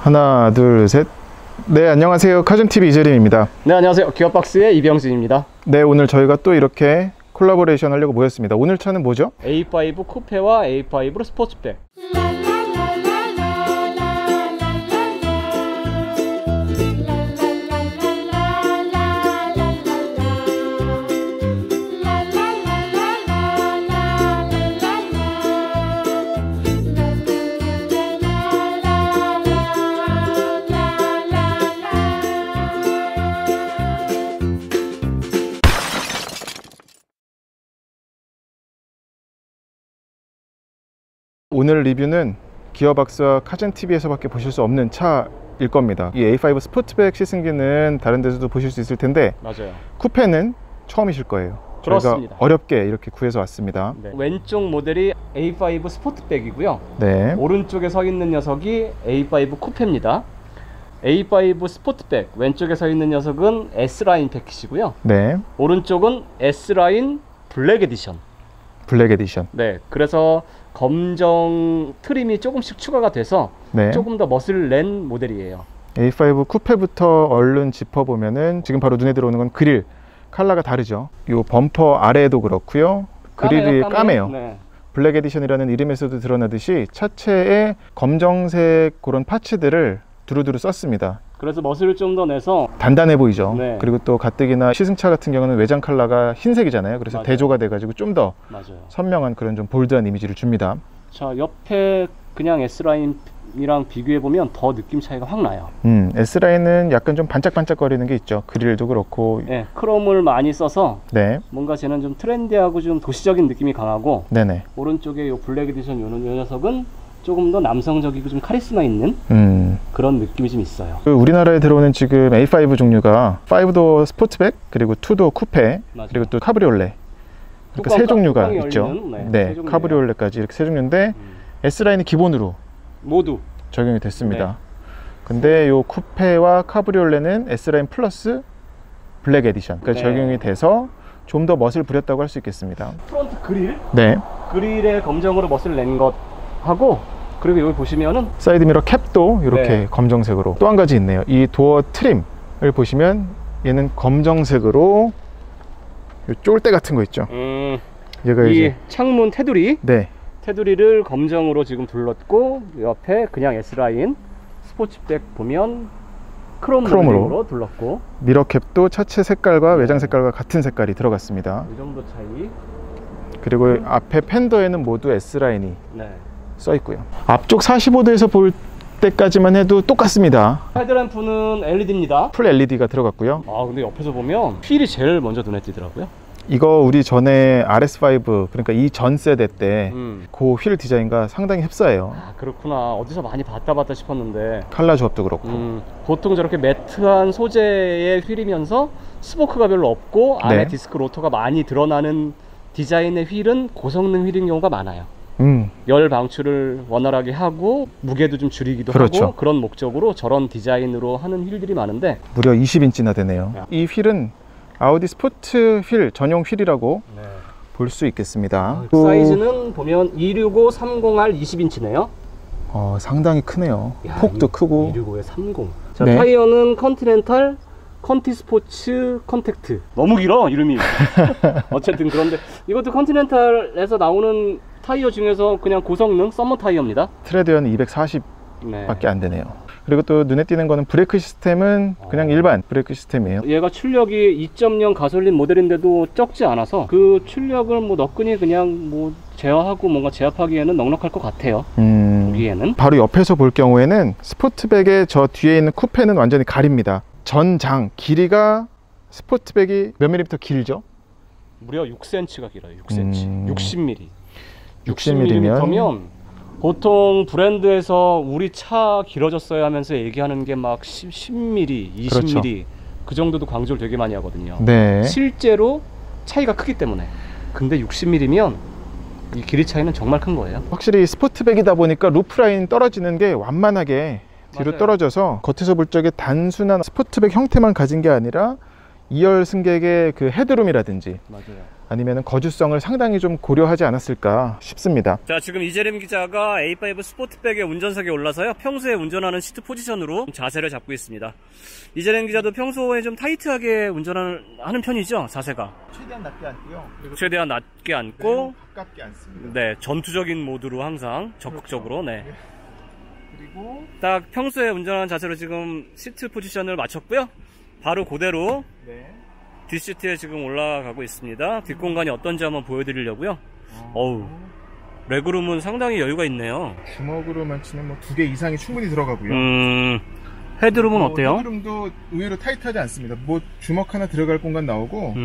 하나, 둘, 셋. 네, 안녕하세요. 카즘TV 이재림입니다. 네, 안녕하세요. 기어박스의 이병진입니다. 네, 오늘 저희가 또 이렇게 콜라보레이션 하려고 모였습니다. 오늘 차는 뭐죠? A5 쿠페와 A5로 스포츠백. 오늘 리뷰는 기어박스와 카즘TV에서밖에 보실 수 없는 차일 겁니다. 이 A5 스포츠백 시승기는 다른 데서도 보실 수 있을 텐데 맞아요. 쿠페는 처음이실 거예요. 그렇습니다. 저희가 어렵게 이렇게 구해서 왔습니다. 네. 왼쪽 모델이 A5 스포츠백이고요. 네. 오른쪽에 서 있는 녀석이 A5 쿠페입니다. A5 스포츠백 왼쪽에 서 있는 녀석은 S라인 패키지고요. 네. 오른쪽은 S라인 블랙 에디션. 블랙 에디션. 네, 그래서 검정 트림이 조금씩 추가가 돼서 네. 조금 더 멋을 낸 모델이에요. A5 쿠페부터 얼른 짚어보면은 지금 바로 눈에 들어오는 건 그릴 컬러가 다르죠. 요 범퍼 아래에도 그렇고요. 그릴이 까매요. 네. 블랙 에디션이라는 이름에서도 드러나듯이 차체에 검정색 그런 파츠들을 두루두루 썼습니다. 그래서 멋을 좀 더 내서 단단해 보이죠. 네. 그리고 또 가뜩이나 시승차 같은 경우는 외장 컬러가 흰색이잖아요. 그래서 맞아요. 대조가 돼가지고 좀 더 맞아요. 선명한 그런 좀 볼드한 이미지를 줍니다. 자, 옆에 그냥 S라인이랑 비교해보면 더 느낌 차이가 확 나요. S라인은 약간 좀 반짝반짝거리는 게 있죠. 그릴도 그렇고. 네, 크롬을 많이 써서 네. 뭔가 쟤는 좀 트렌디하고 좀 도시적인 느낌이 강하고, 네네. 오른쪽에 요 블랙 에디션 요 녀석은 조금 더 남성적이고 좀 카리스마 있는 그런 느낌이 좀 있어요. 우리나라에 들어오는 지금 A5 종류가 5도 스포츠백, 그리고 2도 쿠페, 맞아요. 그리고 또 카브리올레, 그러니까 세 종류가 있죠. 열리는, 네, 카브리올레까지 이렇게 세 종류인데 S라인이 기본으로 모두 적용이 됐습니다. 근데 요 쿠페와 카브리올레는 S라인 플러스 블랙 에디션까지 적용이 돼서 좀 더 멋을 부렸다고 할 수 있겠습니다. 프론트 그릴? 네. 그릴에 검정으로 멋을 낸 것하고, 그리고 여기 보시면은 사이드미러 캡도 이렇게 검정색으로. 또 한 가지 있네요. 이 도어 트림을 보시면 얘는 검정색으로 요 쫄대 같은 거 있죠. 얘가 이 이제 창문 테두리, 네. 테두리를 검정으로 지금 둘렀고, 옆에 그냥 S라인 스포츠백 보면 크롬으로 둘렀고, 미러캡도 차체 색깔과 외장 색깔과 같은 색깔이 들어갔습니다. 이 정도 차이. 그리고 앞에 펜더에는 모두 S라인이 네. 써 있고요. 앞쪽 45도에서 볼 때까지만 해도 똑같습니다. 헤드램프는 LED입니다. 풀 LED가 들어갔고요. 아, 근데 옆에서 보면 휠이 제일 먼저 눈에 띄더라고요. 이거 우리 전에 RS5, 그러니까 이 전 세대 때 그 휠 디자인과 상당히 흡사해요. 아, 그렇구나. 어디서 많이 봤다 싶었는데 컬러 조합도 그렇고. 보통 저렇게 매트한 소재의 휠이면서 스포크가 별로 없고 안에 네. 디스크 로터가 많이 드러나는 디자인의 휠은 고성능 휠인 경우가 많아요. 열 방출을 원활하게 하고 무게도 좀 줄이기도 그렇죠. 하고, 그런 목적으로 저런 디자인으로 하는 휠들이 많은데 무려 20인치나 되네요. 이 휠은 아우디 스포츠 휠 전용 휠이라고 볼 수 있겠습니다. 사이즈는 보면 265-30R 20인치네요. 상당히 크네요. 폭도 크고. 265에 30. 자, 타이어는 컨티넨탈 컨티 스포츠 컨택트. 너무 길어 이름이. 어쨌든 그런데 이것도 컨티넨탈에서 나오는 타이어 중에서 그냥 고성능 서머 타이어입니다. 트레드연은 240 밖에 안 되네요. 그리고 또 눈에 띄는 거는 브레이크 시스템은 그냥 일반 브레이크 시스템이에요. 얘가 출력이 2.0 가솔린 모델인데도 적지 않아서 그 출력을 뭐 너끈히 그냥 뭐 제어하고 뭔가 제압하기에는 넉넉할 것 같아요. 보기에는. 바로 옆에서 볼 경우에는 스포츠백의 저 뒤에 있는 쿠페는 완전히 가립니다. 전장 길이가 스포츠백이 몇 밀리미터 길죠? 무려 6cm가 길어요. 6cm. 60mm. 60mm면 보통 브랜드에서 우리 차 길어졌어야 하면서 얘기하는 게 막 10mm, 20mm 그렇죠. 그 정도도 강조를 되게 많이 하거든요. 네. 실제로 차이가 크기 때문에. 근데 60mm면 이 길이 차이는 정말 큰 거예요. 확실히 스포츠백이다 보니까 루프라인 떨어지는 게 완만하게 뒤로 떨어져서 겉에서 볼 적에 단순한 스포츠백 형태만 가진 게 아니라 2열 승객의 그 헤드룸이라든지 맞아요. 아니면 거주성을 상당히 좀 고려하지 않았을까 싶습니다. 자, 지금 이재림 기자가 A5 스포트백의 운전석에 올라서요, 평소에 운전하는 시트 포지션으로 자세를 잡고 있습니다. 이재림 기자도 평소에 좀 타이트하게 운전하는 편이죠, 자세가? 최대한 낮게 앉고요. 그리고 최대한 낮게 앉고, 가깝게 앉습니다. 네, 전투적인 모드로 항상 적극적으로, 네. 그리고 딱 평소에 운전하는 자세로 지금 시트 포지션을 맞췄고요. 바로 그대로 네. 뒷시트에 지금 올라가고 있습니다. 뒷공간이 어떤지 한번 보여드리려고요. 어우, 레그룸은 상당히 여유가 있네요. 주먹으로만 치면 뭐 2개 이상이 충분히 들어가고요. 헤드룸은 어때요? 헤드룸도 의외로 타이트하지 않습니다. 뭐 주먹 하나 들어갈 공간 나오고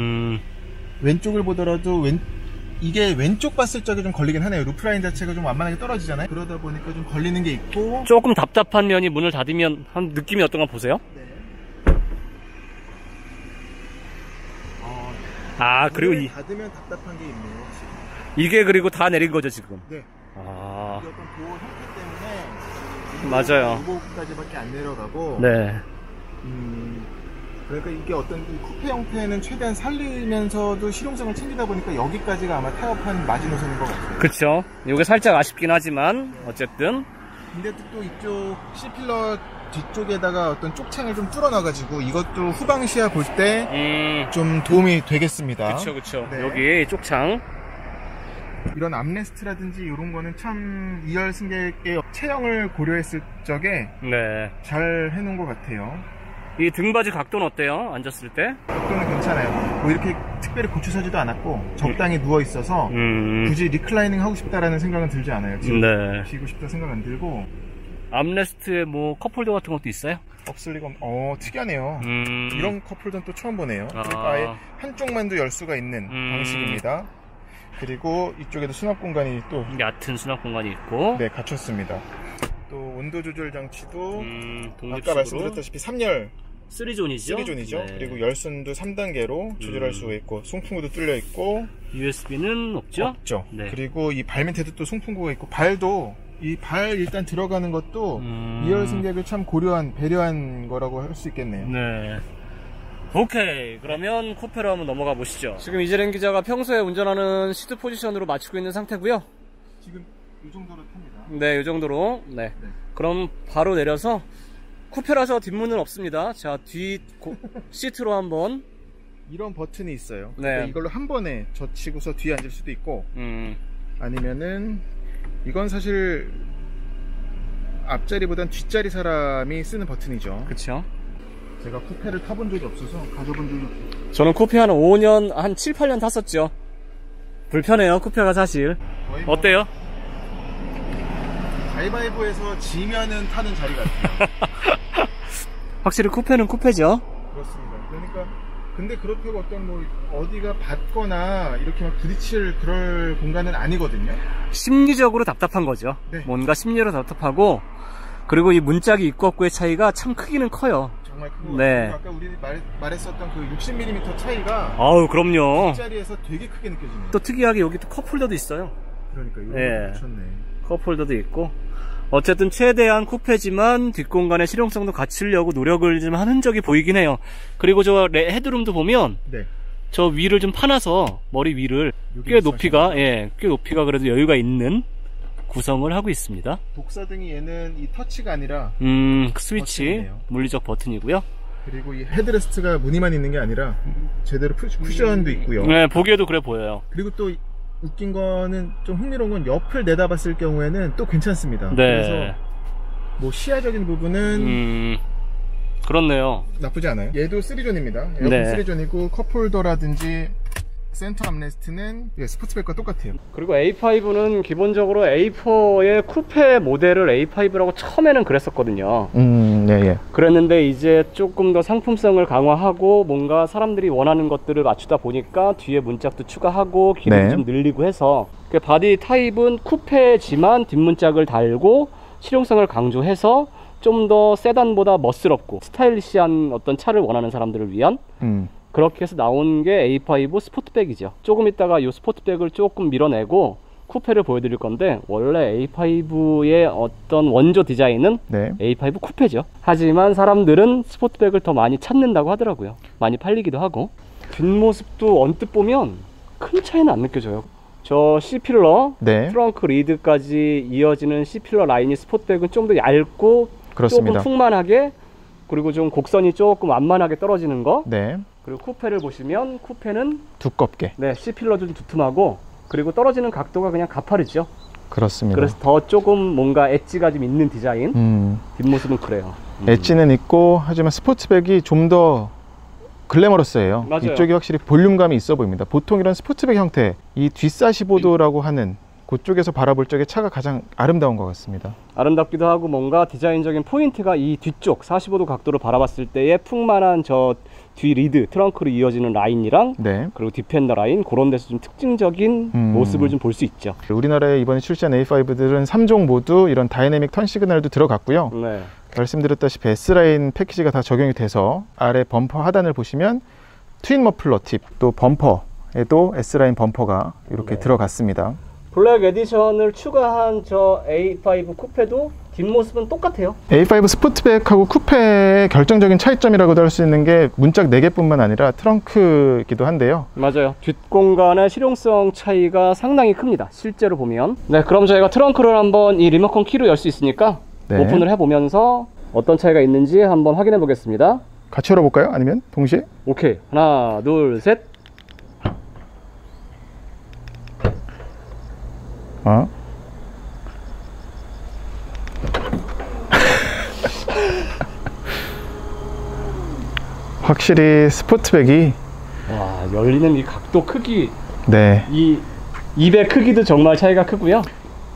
왼쪽을 보더라도 이게 왼쪽 봤을 적에 좀 걸리긴 하네요. 루프라인 자체가 좀 완만하게 떨어지잖아요. 그러다 보니까 좀 걸리는 게 있고, 조금 답답한 면이 문을 닫으면 한 느낌이 어떤가 보세요. 네. 아, 그리고 문을 닫으면 답답한 게 있네요. 확실히. 이게 그리고 다 내린 거죠 지금. 네. 아, 이게 어떤 도어 형태 때문에 맞아요. 무거까지밖에 안 내려가고. 네. 그러니까 이게 어떤 이 쿠페 형태는 최대한 살리면서도 실용성을 챙기다 보니까 여기까지가 아마 타협한 마지노선인 것 같아요. 그쵸. 이게 살짝 아쉽긴 하지만 어쨌든. 근데 또 이쪽 C필러 뒤쪽에다가 어떤 쪽창을 좀 뚫어놔가지고 이것도 후방 시야 볼 때 좀 도움이 되겠습니다. 그쵸. 네. 여기 쪽창. 이런 암레스트라든지 이런 거는 참 2열 승객의 체형을 고려했을 적에 네. 잘 해놓은 것 같아요. 이 등받이 각도는 어때요? 앉았을 때? 각도는 괜찮아요. 뭐 이렇게 특별히 고추서지도 않았고 적당히 누워 있어서 굳이 리클라이닝 하고 싶다라는 생각은 들지 않아요. 지금 네. 쉬고 싶다 생각 안 들고. 암레스트에 뭐 컵홀더 같은 것도 있어요? 없을 리가 특이하네요. 이런 컵홀더는 또 처음 보네요. 아. 그러니까 아예 한쪽만도 열 수가 있는 방식입니다. 그리고 이쪽에도 수납 공간이 또 얕은 수납 공간이 있고. 네, 갖췄습니다. 또 온도 조절 장치도 독립식으로. 아까 말씀드렸다시피 3열 3존이죠. 3존이죠. 네. 그리고 열선도 3단계로 조절할 수가 있고 송풍구도 뚫려 있고 USB는 없죠? 없죠. 네. 그리고 이 발 밑에도 또 송풍구가 있고 발도 이 발 일단 들어가는 것도 2열 승객을 참 고려한 배려한 거라고 할 수 있겠네요. 네. 오케이, 그러면 쿠페로 한번 넘어가 보시죠. 지금 이재림 기자가 평소에 운전하는 시트 포지션으로 맞추고 있는 상태고요. 지금 이 정도로 탑니다. 네, 이 정도로. 네. 그럼 바로 내려서 쿠페라서 뒷문은 없습니다. 자, 시트로 한번. 이런 버튼이 있어요. 네. 그러니까 이걸로 한 번에 젖히고서 뒤에 앉을 수도 있고 아니면은 이건 사실 앞자리보단 뒷자리 사람이 쓰는 버튼이죠. 그쵸. 제가 쿠페를 타본 적이 없어서 가져본 적이 없어요. 저는 쿠페 한 5년, 한 7, 8년 탔었죠. 불편해요, 쿠페가 사실. 뭐 어때요? 가위바위보에서 지면은 타는 자리 같아요. 확실히 쿠페는 쿠페죠. 그렇습니다. 그러니까 근데 그렇다고 어떤 뭐 어디가 받거나 이렇게 막 부딪힐 그럴 공간은 아니거든요. 심리적으로 답답한 거죠. 네. 뭔가 심리로 답답하고, 그리고 이 문짝이 있고 없고의 차이가 참 크기는 커요. 정말 큰 거 네. 같아요. 아까 우리 말했었던 그 60mm 차이가 아우, 그럼요. 뒷자리에서 되게 크게 느껴지네요. 또 특이하게 여기 또 컵홀더도 있어요. 그러니까 이거 네. 미쳤네. 컵홀더도 있고. 어쨌든 최대한 쿠페지만 뒷공간의 실용성도 갖추려고 노력을 좀 한 흔적이 보이긴 해요. 그리고 저 헤드룸도 보면 네. 저 위를 좀 파놔서 머리 위를 꽤 높이가 그래도 여유가 있는 구성을 하고 있습니다. 독사등이 얘는 이 터치가 아니라 스위치 버튼이네요. 물리적 버튼이고요. 그리고 이 헤드레스트가 무늬만 있는 게 아니라 제대로 쿠션도 있고요. 네, 보기에도 그래 보여요. 그리고 또 웃긴 거는 좀 흥미로운 건 옆을 내다봤을 경우에는 또 괜찮습니다. 네. 그래서 뭐 시야적인 부분은 그렇네요. 나쁘지 않아요. 얘도 3존입니다. 에어컨 네. 3존이고 컵홀더라든지 센터 암레스트는 스포츠백과 똑같아요. 그리고 A5는 기본적으로 A4의 쿠페 모델을 A5라고 처음에는 그랬었거든요. 예. 그랬는데 이제 조금 더 상품성을 강화하고 뭔가 사람들이 원하는 것들을 맞추다 보니까 뒤에 문짝도 추가하고 길을 네. 좀 늘리고 해서 그 바디 타입은 쿠페지만 뒷문짝을 달고 실용성을 강조해서 좀 더 세단보다 멋스럽고 스타일리시한 어떤 차를 원하는 사람들을 위한 그렇게 해서 나온 게 A5 스포트백이죠. 조금 있다가 이 스포트백을 조금 밀어내고 쿠페를 보여드릴 건데, 원래 A5의 어떤 원조 디자인은 네. A5 쿠페죠. 하지만 사람들은 스포츠백을 더 많이 찾는다고 하더라고요. 많이 팔리기도 하고. 뒷모습도 언뜻 보면 큰 차이는 안 느껴져요. 저 C필러, 네. 트렁크 리드까지 이어지는 C필러 라인이 스포츠백은 좀 더 얇고 그렇습니다. 조금 풍만하게, 그리고 좀 곡선이 조금 완만하게 떨어지는 거. 네. 그리고 쿠페를 보시면 쿠페는 두껍게. 네, C필러도 좀 두툼하고, 그리고 떨어지는 각도가 그냥 가파르죠. 그렇습니다. 그래서 더 조금 뭔가 엣지가 좀 있는 디자인. 뒷모습은 그래요. 엣지는 있고, 하지만 스포츠백이 좀 더 글래머러스해요. 맞아요. 이쪽이 확실히 볼륨감이 있어 보입니다. 보통 이런 스포츠백 형태, 이 뒷45도라고 하는 그쪽에서 바라볼 적에 차가 가장 아름다운 것 같습니다. 아름답기도 하고, 뭔가 디자인적인 포인트가 이 뒤쪽 45도 각도로 바라봤을 때의 풍만한 저 뒤 리드, 트렁크로 이어지는 라인이랑, 네. 그리고 디펜더 라인, 그런 데서 좀 특징적인 모습을 좀 볼 수 있죠. 우리나라에 이번에 출시한 A5들은 3종 모두 이런 다이내믹 턴 시그널도 들어갔고요. 네. 말씀드렸다시피 S라인 패키지가 다 적용이 돼서 아래 범퍼 하단을 보시면 트윈 머플러 팁, 또 범퍼에도 S라인 범퍼가 이렇게 네. 들어갔습니다. 블랙 에디션을 추가한 저 A5 쿠페도 뒷모습은 똑같아요. A5 스포츠백하고 쿠페의 결정적인 차이점이라고도 할 수 있는 게 문짝 4개뿐만 아니라 트렁크이기도 한데요. 맞아요. 뒷공간의 실용성 차이가 상당히 큽니다, 실제로 보면. 네, 그럼 저희가 트렁크를 한번 이 리모컨 키로 열 수 있으니까 네. 오픈을 해보면서 어떤 차이가 있는지 한번 확인해 보겠습니다. 같이 열어볼까요? 아니면 동시에? 오케이, 하나 둘 셋. 확실히 스포츠백이 와, 열리는 이 각도 크기, 네, 이 입의 크기도 정말 차이가 크고요.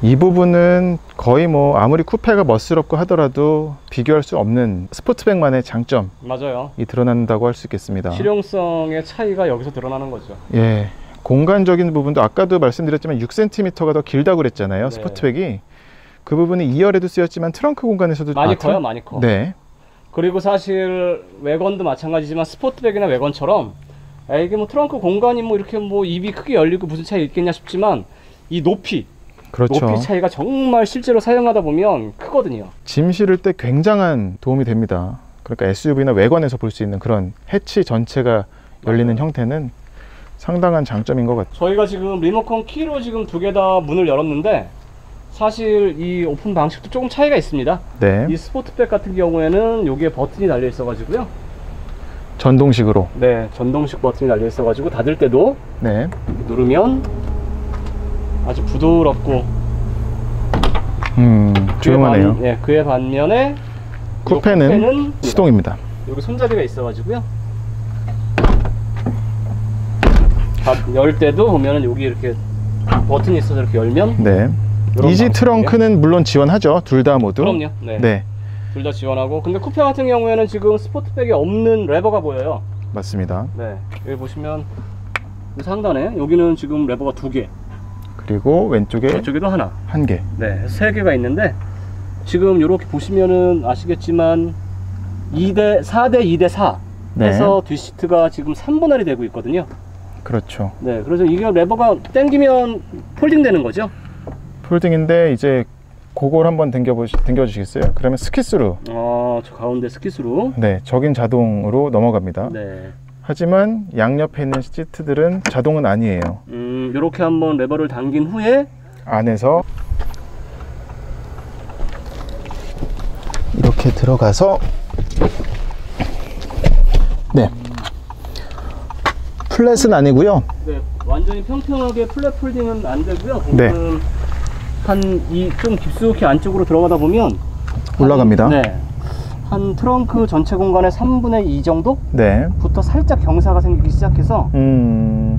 이 부분은 거의 뭐 아무리 쿠페가 멋스럽고 하더라도 비교할 수 없는 스포츠백만의 장점이 맞아요. 드러난다고 할 수 있겠습니다. 실용성의 차이가 여기서 드러나는 거죠. 예, 공간적인 부분도 아까도 말씀드렸지만 6cm가 더 길다고 그랬잖아요. 네. 스포츠백이 그 부분이 2열에도 쓰였지만 트렁크 공간에서도 많이 커요, 많이 커. 네, 그리고 사실 외건도 마찬가지지만 스포츠백이나 외건처럼 이게 뭐 트렁크 공간이 뭐 이렇게 뭐 입이 크게 열리고 무슨 차이 있겠냐 싶지만, 이 높이 그렇죠. 높이 차이가 정말 실제로 사용하다 보면 크거든요. 짐 실을 때 굉장한 도움이 됩니다. 그러니까 SUV나 외관에서 볼 수 있는 그런 해치 전체가 열리는 맞아요. 형태는 상당한 장점인 것 같아요. 저희가 지금 리모컨 키로 지금 두 개 다 문을 열었는데, 사실 이 오픈 방식도 조금 차이가 있습니다. 네, 이 스포츠백 같은 경우에는 여기에 버튼이 달려 있어 가지고요. 전동식으로. 네, 전동식 버튼이 달려 있어 가지고 닫을 때도 네, 누르면 아주 부드럽고, 조용하네요. 네, 그의 반면에 쿠페는 수동입니다. 여기 손잡이가 있어 가지고요. 열 때도 보면은 여기 이렇게 버튼이 있어서 이렇게 열면, 네, 이지 트렁크는 물론 지원하죠. 둘 다 모두. 그럼요. 네. 네, 둘 다 지원하고. 근데 쿠페 같은 경우에는 지금 스포츠백에 없는 레버가 보여요. 맞습니다. 네, 여기 보시면 상단에 여기는 지금 레버가 2개, 그리고 왼쪽에 저쪽에도 하나, 1개. 네, 3개가 있는데, 지금 이렇게 보시면은 아시겠지만 4대 2대 4 네. 해서 뒷시트가 지금 3분할이 되고 있거든요. 그렇죠. 네, 그래서 이게 레버가 당기면 폴딩 되는 거죠. 폴딩인데 이제 그걸 한번 당겨주시겠어요? 그러면 스키스로, 저 가운데 스킷으로. 네, 적인 자동으로 넘어갑니다. 네. 하지만 양옆에 있는 시트들은 자동은 아니에요. 이렇게 한번 레버를 당긴 후에 안에서 이렇게 들어가서, 네, 플랫은 아니고요. 네, 완전히 평평하게 플랫 폴딩은 안 되고요. 네. 좀 깊숙이 안쪽으로 들어가다 보면 올라갑니다. 네, 한 트렁크 전체 공간의 3분의 2 정도부터 네. 살짝 경사가 생기기 시작해서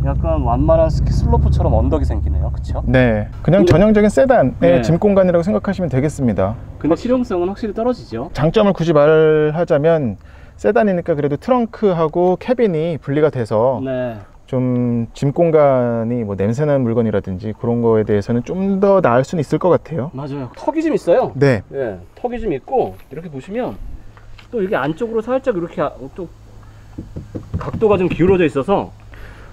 약간 완만한 스키 슬로프처럼 언덕이 생기네요. 그쵸? 네, 그냥 근데- 전형적인 세단의 네. 짐 공간이라고 생각하시면 되겠습니다. 근데 실용성은 확실히 떨어지죠. 장점을 굳이 말하자면 세단이니까 그래도 트렁크하고 캐빈이 분리가 돼서 네. 좀 짐 공간이 뭐 냄새나는 물건이라든지 그런 거에 대해서는 좀 더 나을 수는 있을 것 같아요. 맞아요. 턱이 좀 있어요. 네, 네, 턱이 좀 있고, 이렇게 보시면 또 이게 안쪽으로 살짝 이렇게 또 각도가 좀 기울어져 있어서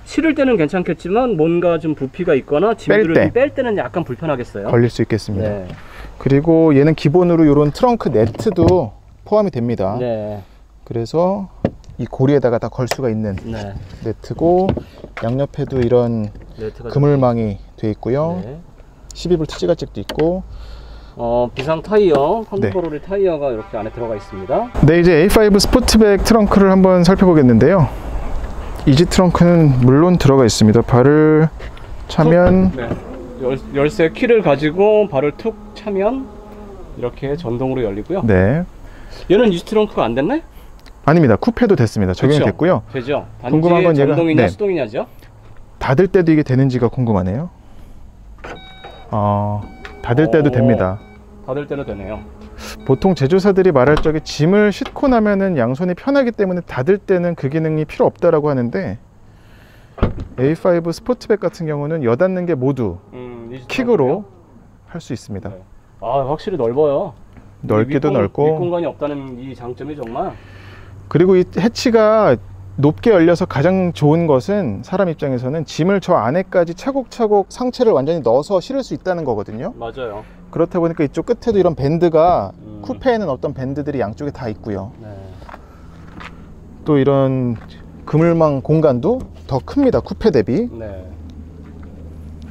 실을 때는 괜찮겠지만 뭔가 좀 부피가 있거나 짐들을 뺄 때는 약간 불편하겠어요. 걸릴 수 있겠습니다. 네. 그리고 얘는 기본으로 이런 트렁크 네트도 포함이 됩니다. 네. 그래서 이 고리에다가 다 걸 수가 있는 네. 네트고, 양옆에도 이런 그물망이 돼 있고요. 네. 12V 지가잭도 있고, 비상 타이어, 컨버러리 타이어가 이렇게 안에 들어가 있습니다. 네, 이제 A5 스포트백 트렁크를 한번 살펴보겠는데요. 이지 트렁크는 물론 들어가 있습니다. 발을 차면 네. 열쇠 키를 가지고 발을 툭 차면 이렇게 전동으로 열리고요. 네. 얘는 이지 트렁크가 안 됐나요? 아닙니다. 쿠페도 됐습니다. 적용이 그렇죠? 됐고요. 되죠. 궁금한 건 얘가 전동이냐 수동이냐죠? 닫을 때도 이게 되는지가 궁금하네요. 닫을 때도 됩니다. 닫을 때도 되네요. 보통 제조사들이 말할 적에 짐을 싣고 나면은 양손이 편하기 때문에 닫을 때는 그 기능이 필요 없다라고 하는데, A5 스포트백 같은 경우는 여닫는 게 모두 킥으로 할 수 있습니다. 네. 확실히 넓어요. 넓기도 넓고 밑공간이 없다는 이 장점이 정말. 그리고 이 해치가 높게 열려서 가장 좋은 것은 사람 입장에서는 짐을 저 안에까지 차곡차곡 상체를 완전히 넣어서 실을 수 있다는 거거든요. 맞아요. 그렇다 보니까 이쪽 끝에도 이런 밴드가 쿠페에는 어떤 밴드들이 양쪽에 다 있고요. 네. 또 이런 그물망 공간도 더 큽니다. 쿠페 대비. 네.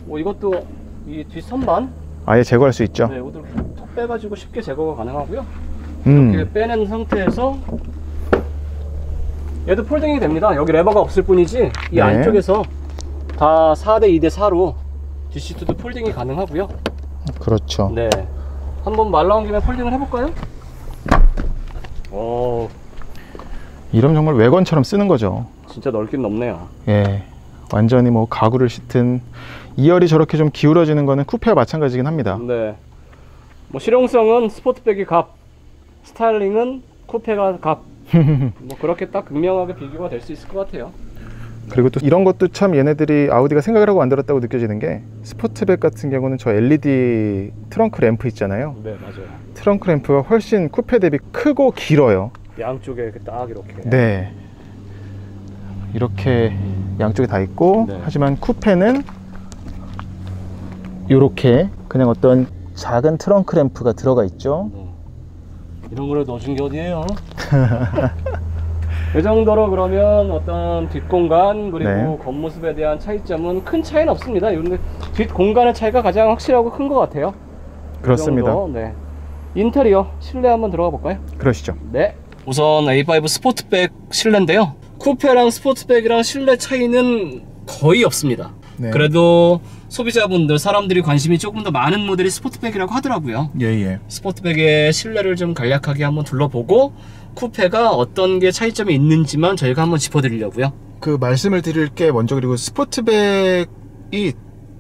이것도 이 뒷선반 아예 제거할 수 있죠. 네, 이것도 턱 빼가지고 쉽게 제거가 가능하고요. 이렇게 빼낸 상태에서 얘도 폴딩이 됩니다. 여기 레버가 없을 뿐이지 이 안쪽에서 다 4대 2대 4로 뒷시트도 폴딩이 가능하고요. 그렇죠. 네, 한번 말 나온 김에 폴딩을 해볼까요? 이러면 정말 외건처럼 쓰는 거죠. 진짜 넓긴 넓네요. 예, 완전히 뭐 가구를 싣든. 2열이 저렇게 좀 기울어지는 거는 쿠페와 마찬가지긴 합니다. 네, 뭐 실용성은 스포트백이 갑, 스타일링은 쿠페가 갑. 뭐 그렇게 딱 극명하게 비교가 될 수 있을 것 같아요. 그리고 또 이런 것도 참 얘네들이 아우디가 생각을 하고 만들었다고 느껴지는 게, 스포트백 같은 경우는 저 LED 트렁크 램프 있잖아요. 네, 맞아요. 트렁크 램프가 훨씬 쿠페 대비 크고 길어요. 양쪽에 딱 이렇게. 네, 이렇게 양쪽에 다 있고, 하지만 쿠페는 이렇게 그냥 어떤 작은 트렁크 램프가 들어가 있죠. 이런 거를 넣어준 게 어디예요? 이 정도로 그러면 어떤 뒷공간 그리고 겉모습에 대한 차이점은 큰 차이는 없습니다. 근데 뒷공간의 차이가 가장 확실하고 큰 것 같아요. 그렇습니다. 네. 인테리어 실내 한번 들어가 볼까요? 그러시죠. 네. 우선 A5 스포트백 실내인데요. 쿠페랑 스포트백이랑 실내 차이는 거의 없습니다. 네. 그래도 소비자분들, 사람들이 관심이 조금 더 많은 모델이 스포트백이라고 하더라고요. 예. 스포트백의 실내를 좀 간략하게 한번 둘러보고 쿠페가 어떤 게 차이점이 있는지만 저희가 한번 짚어드리려고요. 그 말씀을 드릴 게 먼저, 그리고 스포트백이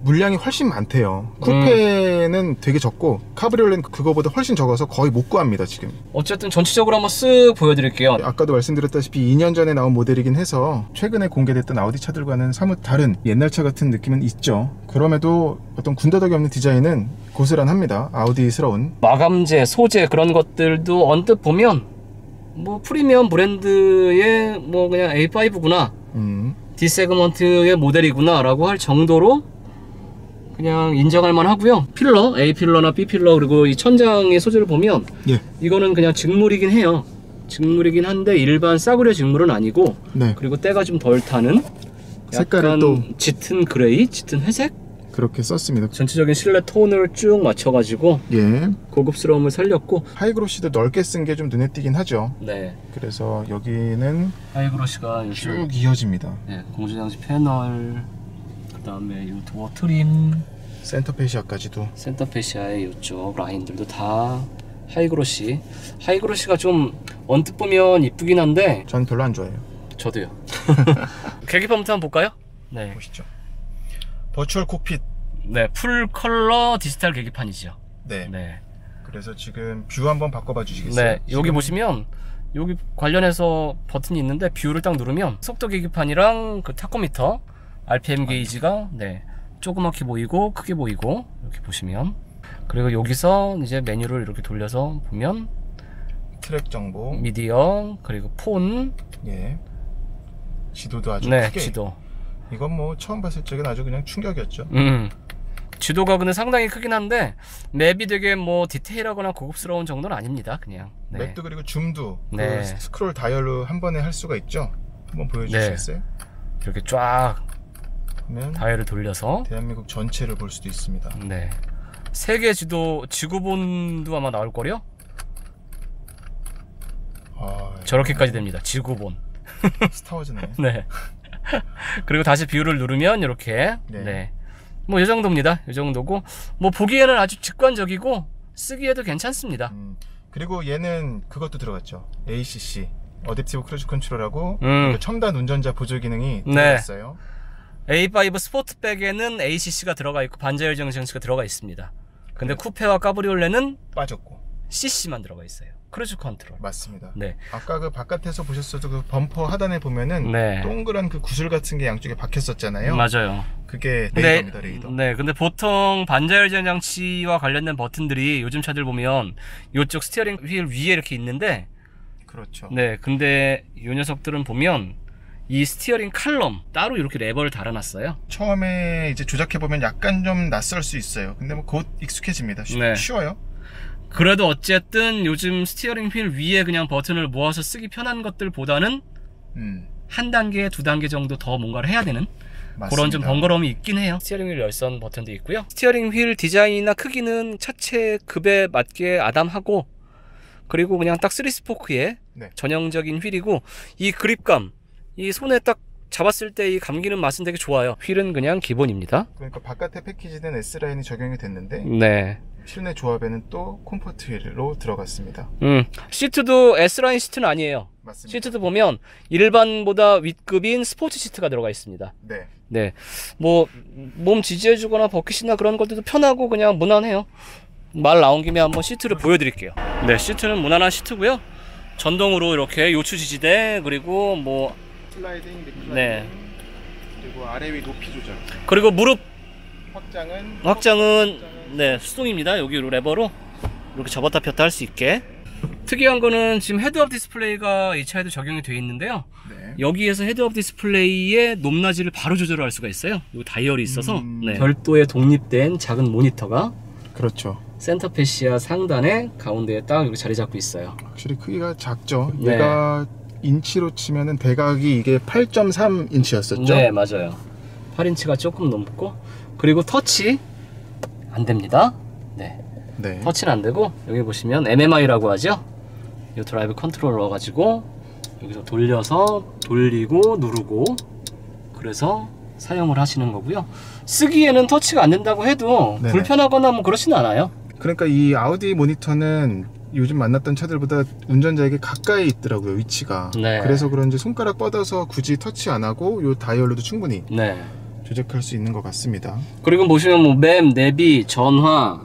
물량이 훨씬 많대요. 쿠페는 되게 적고 카브리올레는 그거보다 훨씬 적어서 거의 못 구합니다 지금. 어쨌든 전체적으로 한번 쓱 보여드릴게요. 아까도 말씀드렸다시피 2년 전에 나온 모델이긴 해서 최근에 공개됐던 아우디 차들과는 사뭇 다른 옛날 차 같은 느낌은 있죠. 그럼에도 어떤 군더더기 없는 디자인은 고스란합니다. 아우디스러운. 마감재, 소재 그런 것들도 언뜻 보면 뭐 프리미엄 브랜드의 뭐 그냥 A5구나 D 세그먼트의 모델이구나 라고 할 정도로 그냥 인정할 만 하고요. 필러, A 필러나 B 필러, 그리고 이 천장의 소재를 보면 이거는 그냥 직물이긴 해요. 직물이긴 한데 일반 싸구려 직물은 아니고, 그리고 때가 좀 덜 타는 색깔을 또 짙은 그레이, 짙은 회색 그렇게 썼습니다. 전체적인 실내 톤을 쭉 맞춰가지고 고급스러움을 살렸고, 하이그로시도 넓게 쓴 게 좀 눈에 띄긴 하죠. 네. 그래서 여기는 하이그로시가 쭉 이어집니다. 네, 공조장치 패널, 그 다음에 이 도어 트림, 센터페시아까지도, 센터페시아의 이쪽 라인들도 다 하이그로시. 하이그로시가 좀 언뜻 보면 이쁘긴 한데 전 별로 안 좋아해요. 저도요. 계기판부터 한번 볼까요? 네, 보시죠. 버추얼 콕핏. 네, 풀 컬러 디지털 계기판이죠. 네. 그래서 지금 뷰 한번 바꿔봐 주시겠어요? 네, 여기 보시면 여기 관련해서 버튼이 있는데 뷰를 딱 누르면 속도 계기판이랑 그 타코미터, RPM 게이지가 조그맣게 보이고 크게 보이고 이렇게 보시면, 그리고 여기서 이제 메뉴를 이렇게 돌려서 보면 트랙 정보, 미디어, 그리고 폰, 지도도 아주 크게. 지도. 이건 뭐 처음 봤을 적엔 아주 그냥 충격이었죠. 지도가 근데 상당히 크긴 한데 맵이 되게 뭐 디테일하거나 고급스러운 정도는 아닙니다. 그냥. 네. 맵도 그리고 줌도 네. 그 스크롤 다이얼로 한 번에 할 수가 있죠. 한번 보여주시겠어요? 네. 이렇게 쫙 그러면 다이얼을 돌려서 대한민국 전체를 볼 수도 있습니다. 네. 세계 지도 지구본도 아마 나올 거요. 저렇게까지 됩니다. 지구본. 스타워즈네. 네. 그리고 다시 뷰를 누르면 이렇게. 네. 네. 뭐 이 정도입니다. 이 정도고 뭐 보기에는 아주 직관적이고 쓰기에도 괜찮습니다. 그리고 얘는 그것도 들어갔죠. ACC 어댑티브 크루즈 컨트롤하고 첨단 운전자 보조 기능이 들어갔어요. A5 스포트백에는 ACC가 들어가 있고 반자율 정지가 들어가 있습니다. 근데 쿠페와 까브리올레는 빠졌고 CC만 들어가 있어요. 크루즈 컨트롤. 맞습니다. 네. 아까 그 바깥에서 보셨어도 그 범퍼 하단에 보면은 네. 동그란 그 구슬 같은 게 양쪽에 박혔었잖아요. 맞아요. 그게 레이더입니다, 레이더. 네, 근데 보통 반자율 주행 장치와 관련된 버튼들이 요즘 차들 보면 이쪽 스티어링 휠 위에 이렇게 있는데, 그렇죠. 네, 근데 이 녀석들은 보면 이 스티어링 칼럼 따로 이렇게 레버를 달아놨어요. 처음에 이제 조작해보면 약간 좀 낯설 수 있어요. 근데 뭐 곧 익숙해집니다. 네. 쉬워요. 그래도 어쨌든 요즘 스티어링 휠 위에 그냥 버튼을 모아서 쓰기 편한 것들보다는 한 단계, 두 단계 정도 더 뭔가를 해야 되는 맞습니다. 그런 좀 번거로움이 있긴 해요. 스티어링 휠 열선 버튼도 있고요. 스티어링 휠 디자인이나 크기는 차체 급에 맞게 아담하고, 그리고 그냥 딱 3스포크의 네. 전형적인 휠이고, 이 그립감, 이 손에 딱 잡았을 때 이 감기는 맛은 되게 좋아요. 휠은 그냥 기본입니다. 그러니까 바깥에 패키지는 S라인이 적용이 됐는데 네. 실내 조합에는 또 콤포트 휠로 들어갔습니다. 시트도 S라인 시트는 아니에요. 맞습니다. 시트도 보면 일반보다 윗급인 스포츠 시트가 들어가 있습니다. 네. 네. 뭐 몸 지지해주거나 버킷이나 그런 것들도 편하고 그냥 무난해요. 말 나온 김에 한번 시트를 보여드릴게요. 네, 시트는 무난한 시트고요. 전동으로 이렇게 요추 지지대, 그리고 뭐 슬라이딩, 리클라이딩, 네. 그리고 아래 위 높이 조절. 그리고 무릎 확장은 네, 수동입니다. 여기 레버로 이렇게 접었다 폈다 할 수 있게. 특이한 거는 지금 헤드업 디스플레이가 이 차에도 적용이 되어 있는데요. 네. 여기에서 헤드업 디스플레이의 높낮이를 바로 조절할 수가 있어요. 이 다이얼이 있어서 네. 별도의 독립된 작은 모니터가 그렇죠. 센터 패시아 상단에 가운데에 딱 이렇게 자리 잡고 있어요. 확실히 크기가 작죠. 네. 얘가 인치로 치면은 대각이 이게 8.3인치였었죠. 네, 맞아요. 8인치가 조금 넘고, 그리고 터치 안 됩니다. 네. 네. 터치는 안 되고, 여기 보시면 MMI라고 하죠. 이 드라이브 컨트롤러 가지고 여기서 돌려서 돌리고 누르고, 그래서 사용을 하시는 거고요. 쓰기에는 터치가 안 된다고 해도 네네. 불편하거나 뭐 그렇지는 않아요. 그러니까 이 아우디 모니터는 요즘 만났던 차들보다 운전자에게 가까이 있더라고요, 위치가. 네. 그래서 그런지 손가락 뻗어서 굳이 터치 안 하고 요 다이얼로도 충분히 네. 조작할 수 있는 것 같습니다. 그리고 보시면 뭐 맵, 내비, 전화,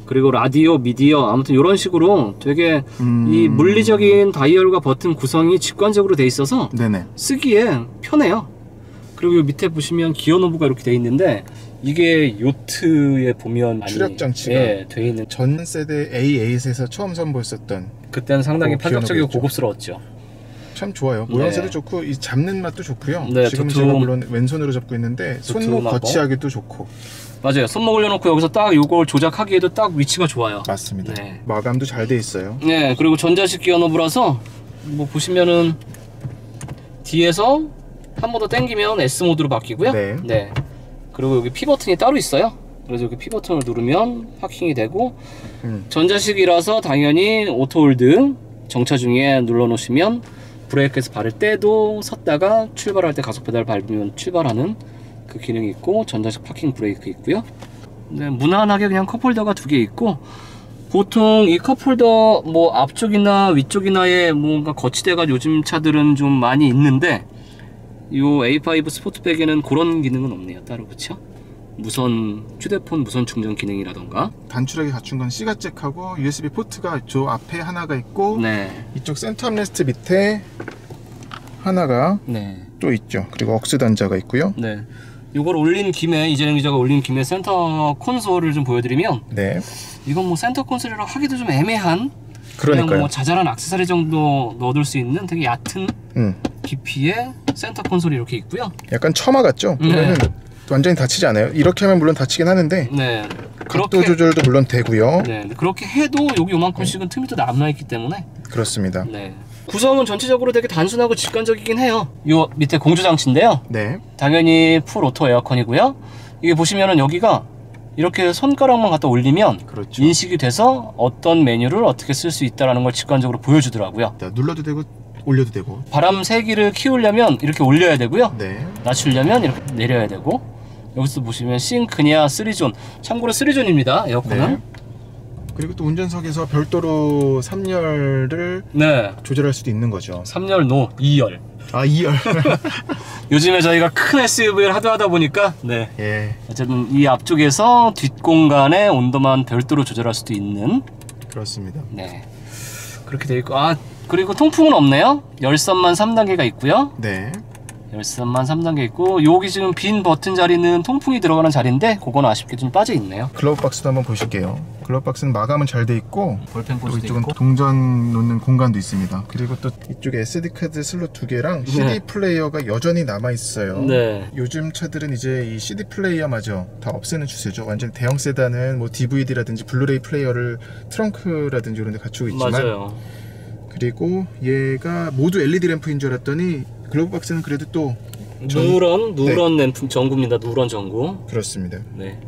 그리고 라디오, 미디어, 아무튼 이런 식으로 되게 이 물리적인 다이얼과 버튼 구성이 직관적으로 돼 있어서 네네. 쓰기에 편해요. 그리고 요 밑에 보시면 기어 노브가 이렇게 돼 있는데, 이게 요트에 보면 많이 추력 장치가 돼 있는, 전 세대 A8에서 처음 선보였었던, 그때는 상당히 기어 파격적이고 노브였죠. 고급스러웠죠. 참 좋아요. 모양새도 좋고 이 잡는 맛도 좋고요. 네, 지금 제가 물론 왼손으로 잡고 있는데 손목 거치하기도 좋고. 맞아요. 손목 올려놓고 여기서 딱 요걸 조작하기에도 딱 위치가 좋아요. 맞습니다. 네. 마감도 잘 돼 있어요. 네, 그리고 전자식 기어 노브라서 뭐 보시면은 뒤에서 한 번 더 당기면 S 모드로 바뀌고요. 네. 그리고 여기 P 버튼이 따로 있어요. 그래서 여기 P 버튼을 누르면 파킹이 되고, 전자식이라서 당연히 오토홀드 정차 중에 눌러 놓으시면 브레이크에서 밟을 때도 섰다가 출발할 때 가속 페달 밟으면 출발하는 그 기능이 있고, 전자식 파킹 브레이크 있고요. 네, 무난하게 그냥 컵홀더가 두 개 있고, 보통 이 컵홀더 뭐 앞쪽이나 위쪽이나에 뭔가 거치대가 요즘 차들은 좀 많이 있는데, 요 A5 스포트백에는 그런 기능은 없네요. 따로. 그쵸? 무선 휴대폰 무선 충전 기능이라던가. 단출하게 갖춘 건 C가잭하고 USB 포트가 저 앞에 하나가 있고, 네. 이쪽 센터 암레스트 밑에 하나가 네. 또 있죠. 그리고 억스 단자가 있고요. 네. 이걸 올린 김에, 이재령 기자가 올린 김에 센터 콘솔을 좀 보여드리면, 네. 이건 뭐 센터 콘솔이라고 하기도 좀 애매한, 그냥 그러니까요. 뭐 자잘한 액세서리 정도 넣어둘 수 있는 되게 얕은 깊이에 센터 콘솔이 이렇게 있고요. 약간 처마 같죠? 보면은 완전히 닫히지 않아요. 이렇게 하면 물론 닫히긴 하는데 네. 각도 조절도 물론 되고요. 네. 그렇게 해도 여기 요만큼씩은 틈이 또 남아있기 때문에 그렇습니다. 네. 구성은 전체적으로 되게 단순하고 직관적이긴 해요. 요 밑에 공조 장치인데요. 네. 당연히 풀 오토 에어컨이고요. 이게 보시면은 여기가 이렇게 손가락만 갖다 올리면 그렇죠. 인식이 돼서 어떤 메뉴를 어떻게 쓸 수 있다는 걸 직관적으로 보여주더라고요. 눌러도 되고 올려도 되고. 바람 세기를 키우려면 이렇게 올려야 되고요. 네. 낮추려면 이렇게 내려야 되고. 여기서 보시면 싱크니아 3존. 참고로 3존입니다. 에어컨은. 네. 그리고 또 운전석에서 별도로 3열을 네. 조절할 수도 있는 거죠. 3열 노 2열. 아, 2열. 요즘에 저희가 큰 SUV를 하다 보니까 네. 예. 어쨌든 이 앞쪽에서 뒷공간의 온도만 별도로 조절할 수도 있는. 그렇습니다. 네. 그렇게 되어 있고, 아 그리고 통풍은 없네요. 열선만 3단계가 있고요. 네. 열선만 3단계 있고, 여기 지금 빈 버튼 자리는 통풍이 들어가는 자리인데 그건 아쉽게 좀 빠져 있네요. 글러브 박스도 한번 보실게요. 글러브 박스는 마감은 잘 돼 있고, 볼펜 또 포스도 이쪽은 있고. 동전 놓는 공간도 있습니다. 그리고 또 이쪽에 SD 카드 슬롯 2개랑 CD 플레이어가 여전히 남아 있어요. 네. 요즘 차들은 이제 이 CD 플레이어마저 다 없애는 추세죠. 완전 대형 세단은 뭐 DVD라든지 블루레이 플레이어를 트렁크라든지 이런 데 갖추고 있지만, 맞아요. 그리고 얘가 모두 LED 램프인 줄 알았더니 글러브 박스는 그래도 또 누런 램프 전구입니다. 누런 전구. 그렇습니다. 네.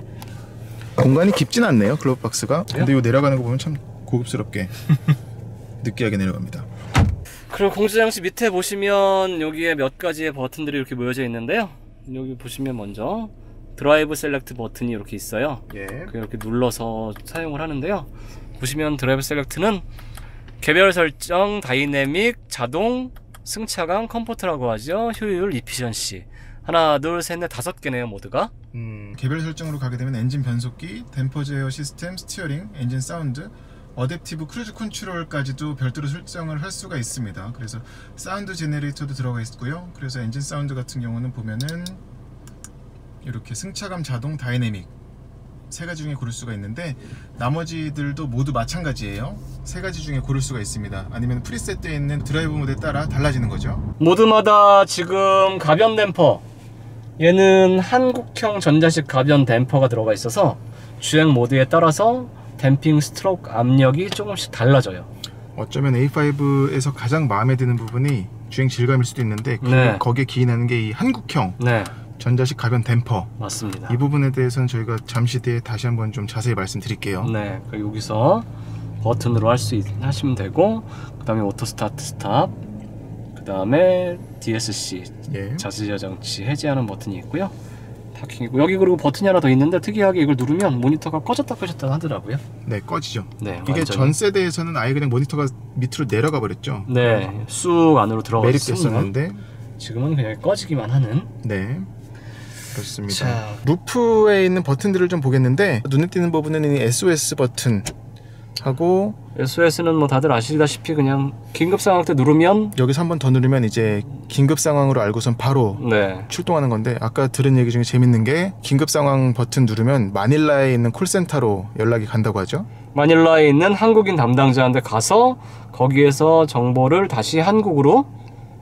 공간이 깊진 않네요, 글러브 박스가. 근데 이거 내려가는 거 보면 참 고급스럽게 느끼하게 내려갑니다. 그리고 공조장치 밑에 보시면 여기에 몇 가지의 버튼들이 이렇게 모여져 있는데요. 여기 보시면 먼저 드라이브 셀렉트 버튼이 이렇게 있어요. 예. 이렇게 눌러서 사용을 하는데요. 보시면 드라이브 셀렉트는 개별 설정, 다이내믹, 자동, 승차감, 컴포트라고 하죠. 효율, 이피션시. 하나, 둘, 셋, 넷, 5개네요, 모드가. 개별 설정으로 가게 되면 엔진 변속기, 댐퍼 제어 시스템, 스티어링, 엔진 사운드, 어댑티브 크루즈 컨트롤까지도 별도로 설정을 할 수가 있습니다. 그래서 사운드 제너레이터도 들어가 있고요. 그래서 엔진 사운드 같은 경우는 보면은 이렇게 승차감, 자동, 다이내믹 3가지 중에 고를 수가 있는데, 나머지들도 모두 마찬가지예요. 3가지 중에 고를 수가 있습니다. 아니면 프리셋되어 있는 드라이브 모드에 따라 달라지는 거죠. 모드마다 지금 가변 댐퍼, 얘는 한국형 전자식 가변 댐퍼가 들어가 있어서 주행 모드에 따라서 댐핑 스트로크 압력이 조금씩 달라져요. 어쩌면 A5에서 가장 마음에 드는 부분이 주행 질감일 수도 있는데, 네. 거기에 기인하는 게 이 한국형 네, 전자식 가변 댐퍼. 맞습니다. 이 부분에 대해서는 저희가 잠시 뒤에 다시 한번 좀 자세히 말씀드릴게요. 네, 여기서 버튼으로 하시면 되고, 그 다음에 오토 스타트 스탑, 그 다음에 DSC 예. 자스저 장치 해제하는 버튼이 있고요. 파킹이고, 여기 그리고 버튼이 하나 더 있는데 특이하게 이걸 누르면 모니터가 꺼졌다 켜졌다 하더라고요. 네, 꺼지죠. 네, 이게 완전히. 전 세대에서는 아예 그냥 모니터가 밑으로 내려가 버렸죠. 네, 쑥 안으로 들어갔으면 매립됐었는데 지금은 그냥 꺼지기만 하는. 네, 그렇습니다. 자, 루프에 있는 버튼들을 좀 보겠는데, 눈에 띄는 부분은 이 SOS 버튼 하고, SOS는 뭐 다들 아시다시피 그냥 긴급 상황 때 누르면 여기서 한 번 더 누르면 이제 긴급 상황으로 알고선 바로 네, 출동하는 건데, 아까 들은 얘기 중에 재밌는 게 긴급 상황 버튼 누르면 마닐라에 있는 콜센터로 연락이 간다고 하죠. 마닐라에 있는 한국인 담당자한테 가서 거기에서 정보를 다시 한국으로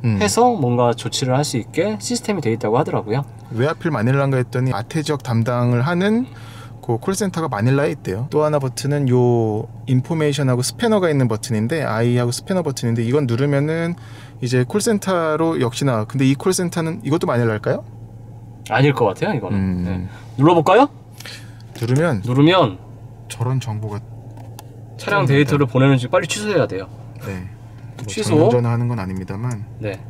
해서 뭔가 조치를 할 수 있게 시스템이 되어 있다고 하더라고요. 왜 하필 마닐라인가 했더니 아태 지역 담당을 하는 그 콜센터가 마닐라에 있대요. 또 하나 버튼은 요 인포메이션하고 스패너가 있는 버튼인데, I하고 스패너 버튼인데, 이건 누르면은 이제 콜센터로 역시나, 근데 이 콜센터는 이것도 마닐라일까요? 아닐 것 같아요, 이거는. 네. 눌러볼까요? 누르면 저런 정보가 차량 데이터를 보내는지 빨리 취소해야 돼요. 네. 뭐 취소. 전화하는 건 아닙니다만. 네.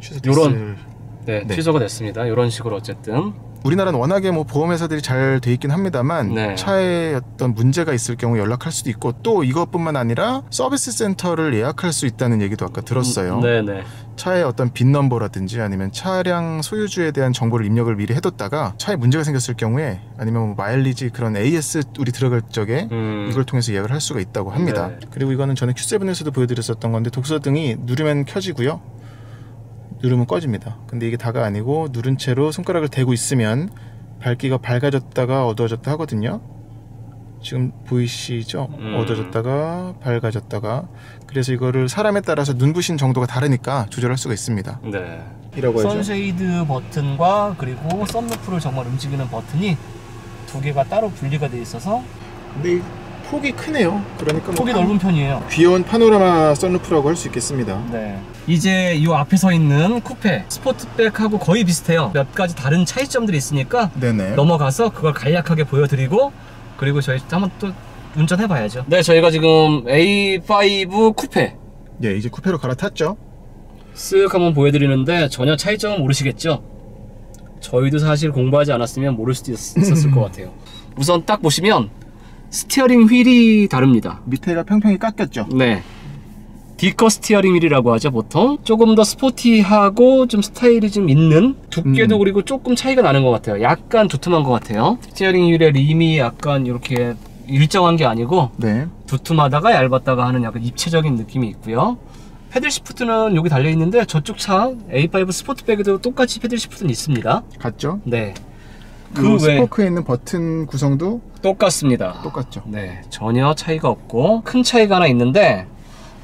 취소됐을. 네, 네. 취소가 됐습니다. 이런 식으로 어쨌든. 우리나라는 워낙에 뭐 보험회사들이 잘 돼 있긴 합니다만, 네. 차에 어떤 문제가 있을 경우 연락할 수도 있고, 또 이것뿐만 아니라 서비스 센터를 예약할 수 있다는 얘기도 아까 들었어요. 네네. 차의 어떤 빈 넘버라든지 아니면 차량 소유주에 대한 정보를 입력을 미리 해뒀다가 차에 문제가 생겼을 경우에, 아니면 뭐 마일리지 그런 AS 우리 들어갈 적에 이걸 통해서 예약을 할 수가 있다고 합니다. 네. 그리고 이거는 저는 Q7에서도 보여드렸었던 건데, 독서등이 누르면 켜지고요, 누르면 꺼집니다. 근데 이게 다가 아니고, 누른 채로 손가락을 대고 있으면 밝기가 밝아졌다가 어두워졌다 하거든요. 지금 보이시죠? 어두워졌다가 밝아졌다가. 그래서 이거를 사람에 따라서 눈부신 정도가 다르니까 조절할 수가 있습니다. 네. 이라고 하죠. 선쉐이드 버튼과 그리고 썬루프를 정말 움직이는 버튼이 두 개가 따로 분리가 돼 있어서. 근데 이 폭이 크네요. 그러니까 폭이 넓은 편이에요. 귀여운 파노라마 썬루프라고 할 수 있겠습니다. 네. 이제 이 앞에 서 있는 쿠페 스포츠백하고 거의 비슷해요. 몇 가지 다른 차이점들이 있으니까 네네. 넘어가서 그걸 간략하게 보여드리고, 그리고 저희 한번 또 운전해봐야죠. 네, 저희가 지금 A5 쿠페 예, 이제 쿠페로 갈아탔죠. 쓱 한번 보여드리는데 전혀 차이점은 모르시겠죠? 저희도 사실 공부하지 않았으면 모를 수도 있었을 것 같아요. 우선 딱 보시면 스티어링 휠이 다릅니다. 밑에가 평평히 깎였죠. 네, 디커 스티어링 휠이라고 하죠. 보통 조금 더 스포티하고 좀 스타일이 좀 있는, 두께도 그리고 조금 차이가 나는 것 같아요. 약간 두툼한 것 같아요. 스티어링 휠의 림이 약간 이렇게 일정한 게 아니고 네. 두툼하다가 얇았다가 하는 약간 입체적인 느낌이 있고요. 패들 시프트는 여기 달려 있는데 저쪽 차 A5 스포츠백에도 똑같이 패들 시프트는 있습니다. 같죠? 네. 그 외 스포크에 있는 버튼 구성도 똑같습니다. 똑같죠. 네, 전혀 차이가 없고 큰 차이가 하나 있는데,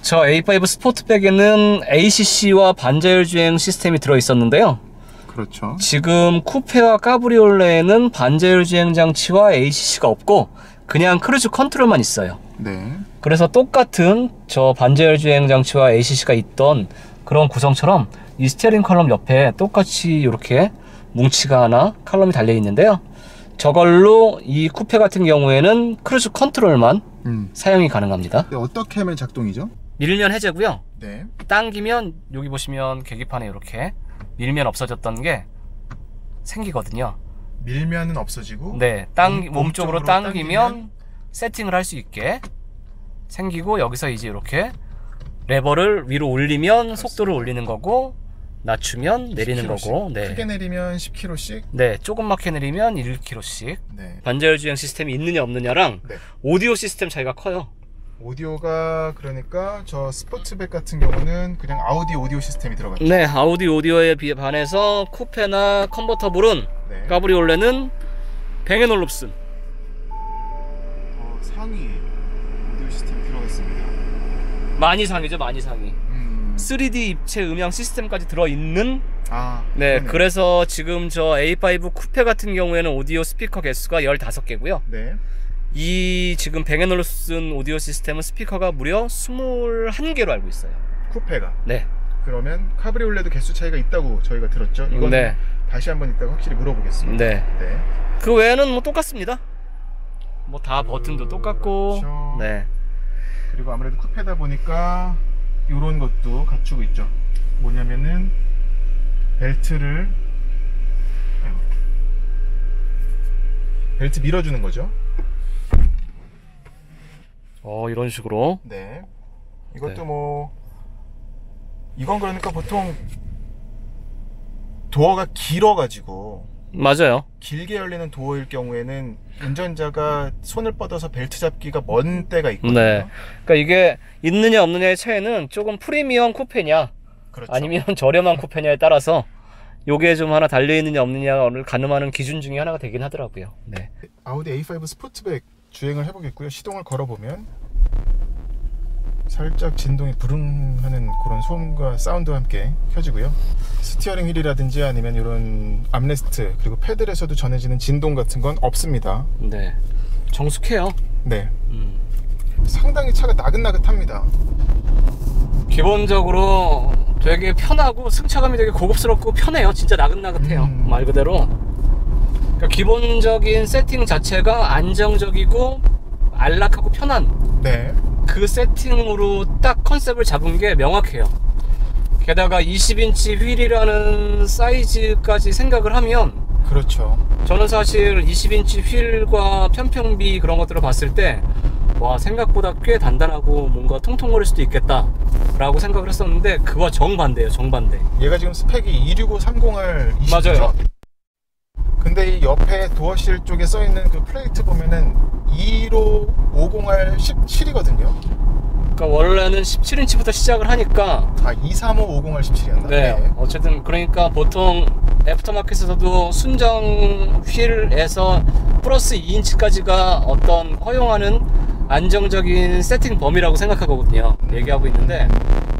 저 A5 스포츠백에는 ACC와 반자율 주행 시스템이 들어 있었는데요. 그렇죠. 지금 쿠페와 카브리올레에는 반자율 주행 장치와 ACC가 없고 그냥 크루즈 컨트롤만 있어요. 네. 그래서 똑같은 저 반자율 주행 장치와 ACC가 있던 그런 구성처럼 이 스티어링 컬럼 옆에 똑같이 이렇게 뭉치가 하나 칼럼이 달려 있는데요. 저걸로 이 쿠페 같은 경우에는 크루즈 컨트롤만 사용이 가능합니다. 어떻게 하면 작동이죠? 밀면 해제고요. 네. 당기면 여기 보시면 계기판에 이렇게 밀면 없어졌던 게 생기거든요. 밀면은 없어지고, 네, 몸쪽으로 당기면 세팅을 할 수 있게 생기고, 여기서 이제 이렇게 레버를 위로 올리면 그렇습니다. 속도를 올리는 거고, 낮추면 내리는 10km씩. 거고, 네. 크게 내리면 10km씩, 네, 조금맣게 내리면 1km씩. 네. 반자율 주행 시스템이 있느냐 없느냐랑 네. 오디오 시스템 차이가 커요. 오디오가, 그러니까 저 스포츠백 같은 경우는 그냥 아우디 오디오 시스템이 들어갔죠. 네, 아우디 오디오에 반해서 쿠페나 컨버터블은, 네. 카브리올레는 뱅앤올룹슨 상위 오디오 시스템이 들어갔습니다. 많이 상이죠, 많이 상이. 3D 입체 음향 시스템까지 들어있는. 네, 그러네. 그래서 지금 저 A5 쿠페 같은 경우에는 오디오 스피커 개수가 15개고요. 네. 이 지금 뱅앤올룹슨 오디오 시스템은 스피커가 무려 21개로 알고 있어요. 쿠페가. 네. 그러면 카브리올레도 개수 차이가 있다고 저희가 들었죠. 이건 네. 다시 한번 이따가 확실히 물어보겠습니다. 네. 네. 그 외에는 뭐 똑같습니다. 뭐 다 버튼도 똑같고. 그렇죠. 네. 그리고 아무래도 쿠페다 보니까 이런 것도 갖추고 있죠. 뭐냐면은 벨트 밀어주는 거죠. 이런 식으로. 네. 이것도 네. 뭐 이건 그러니까 보통 도어가 길어가지고, 맞아요. 길게 열리는 도어일 경우에는 운전자가 손을 뻗어서 벨트 잡기가 먼 때가 있거든요. 네. 그러니까 이게 있느냐 없느냐의 차이는 조금 프리미엄 쿠페냐, 그렇죠. 아니면 저렴한 쿠페냐에 따라서 요게 좀 하나 달려있느냐 없느냐를 가늠하는 기준 중에 하나가 되긴 하더라고요. 네. 아우디 A5 스포츠백 주행을 해보겠고요. 시동을 걸어보면 살짝 진동이 부릉하는 그런 소음과 사운드와 함께 켜지고요. 스티어링 휠이라든지 아니면 이런 암레스트 그리고 패들에서도 전해지는 진동 같은 건 없습니다. 네, 정숙해요. 네. 상당히 차가 나긋나긋합니다. 기본적으로 되게 편하고 승차감이 되게 고급스럽고 편해요. 진짜 나긋나긋해요. 말 그대로. 그러니까 기본적인 세팅 자체가 안정적이고 안락하고 편한, 네. 그 세팅으로 딱 컨셉을 잡은 게 명확해요. 게다가 20인치 휠이라는 사이즈까지 생각을 하면, 그렇죠. 저는 사실 20인치 휠과 편평비 그런 것들을 봤을 때 와, 생각보다 꽤 단단하고 뭔가 통통거릴 수도 있겠다 라고 생각을 했었는데, 그와 정반대예요. 정반대. 얘가 지금 스펙이 26530R 20이죠? 맞아요. 근데 이 옆에 도어실 쪽에 써있는 그 플레이트 보면은 21550R 17이거든요. 그러니까 원래는 17인치부터 시작을 하니까 23550R 17이었나? 네. 어쨌든 그러니까 보통 애프터마켓에서도 순정 휠에서 플러스 2인치까지가 어떤 허용하는 안정적인 세팅 범위라고 생각하거든요. 얘기하고 있는데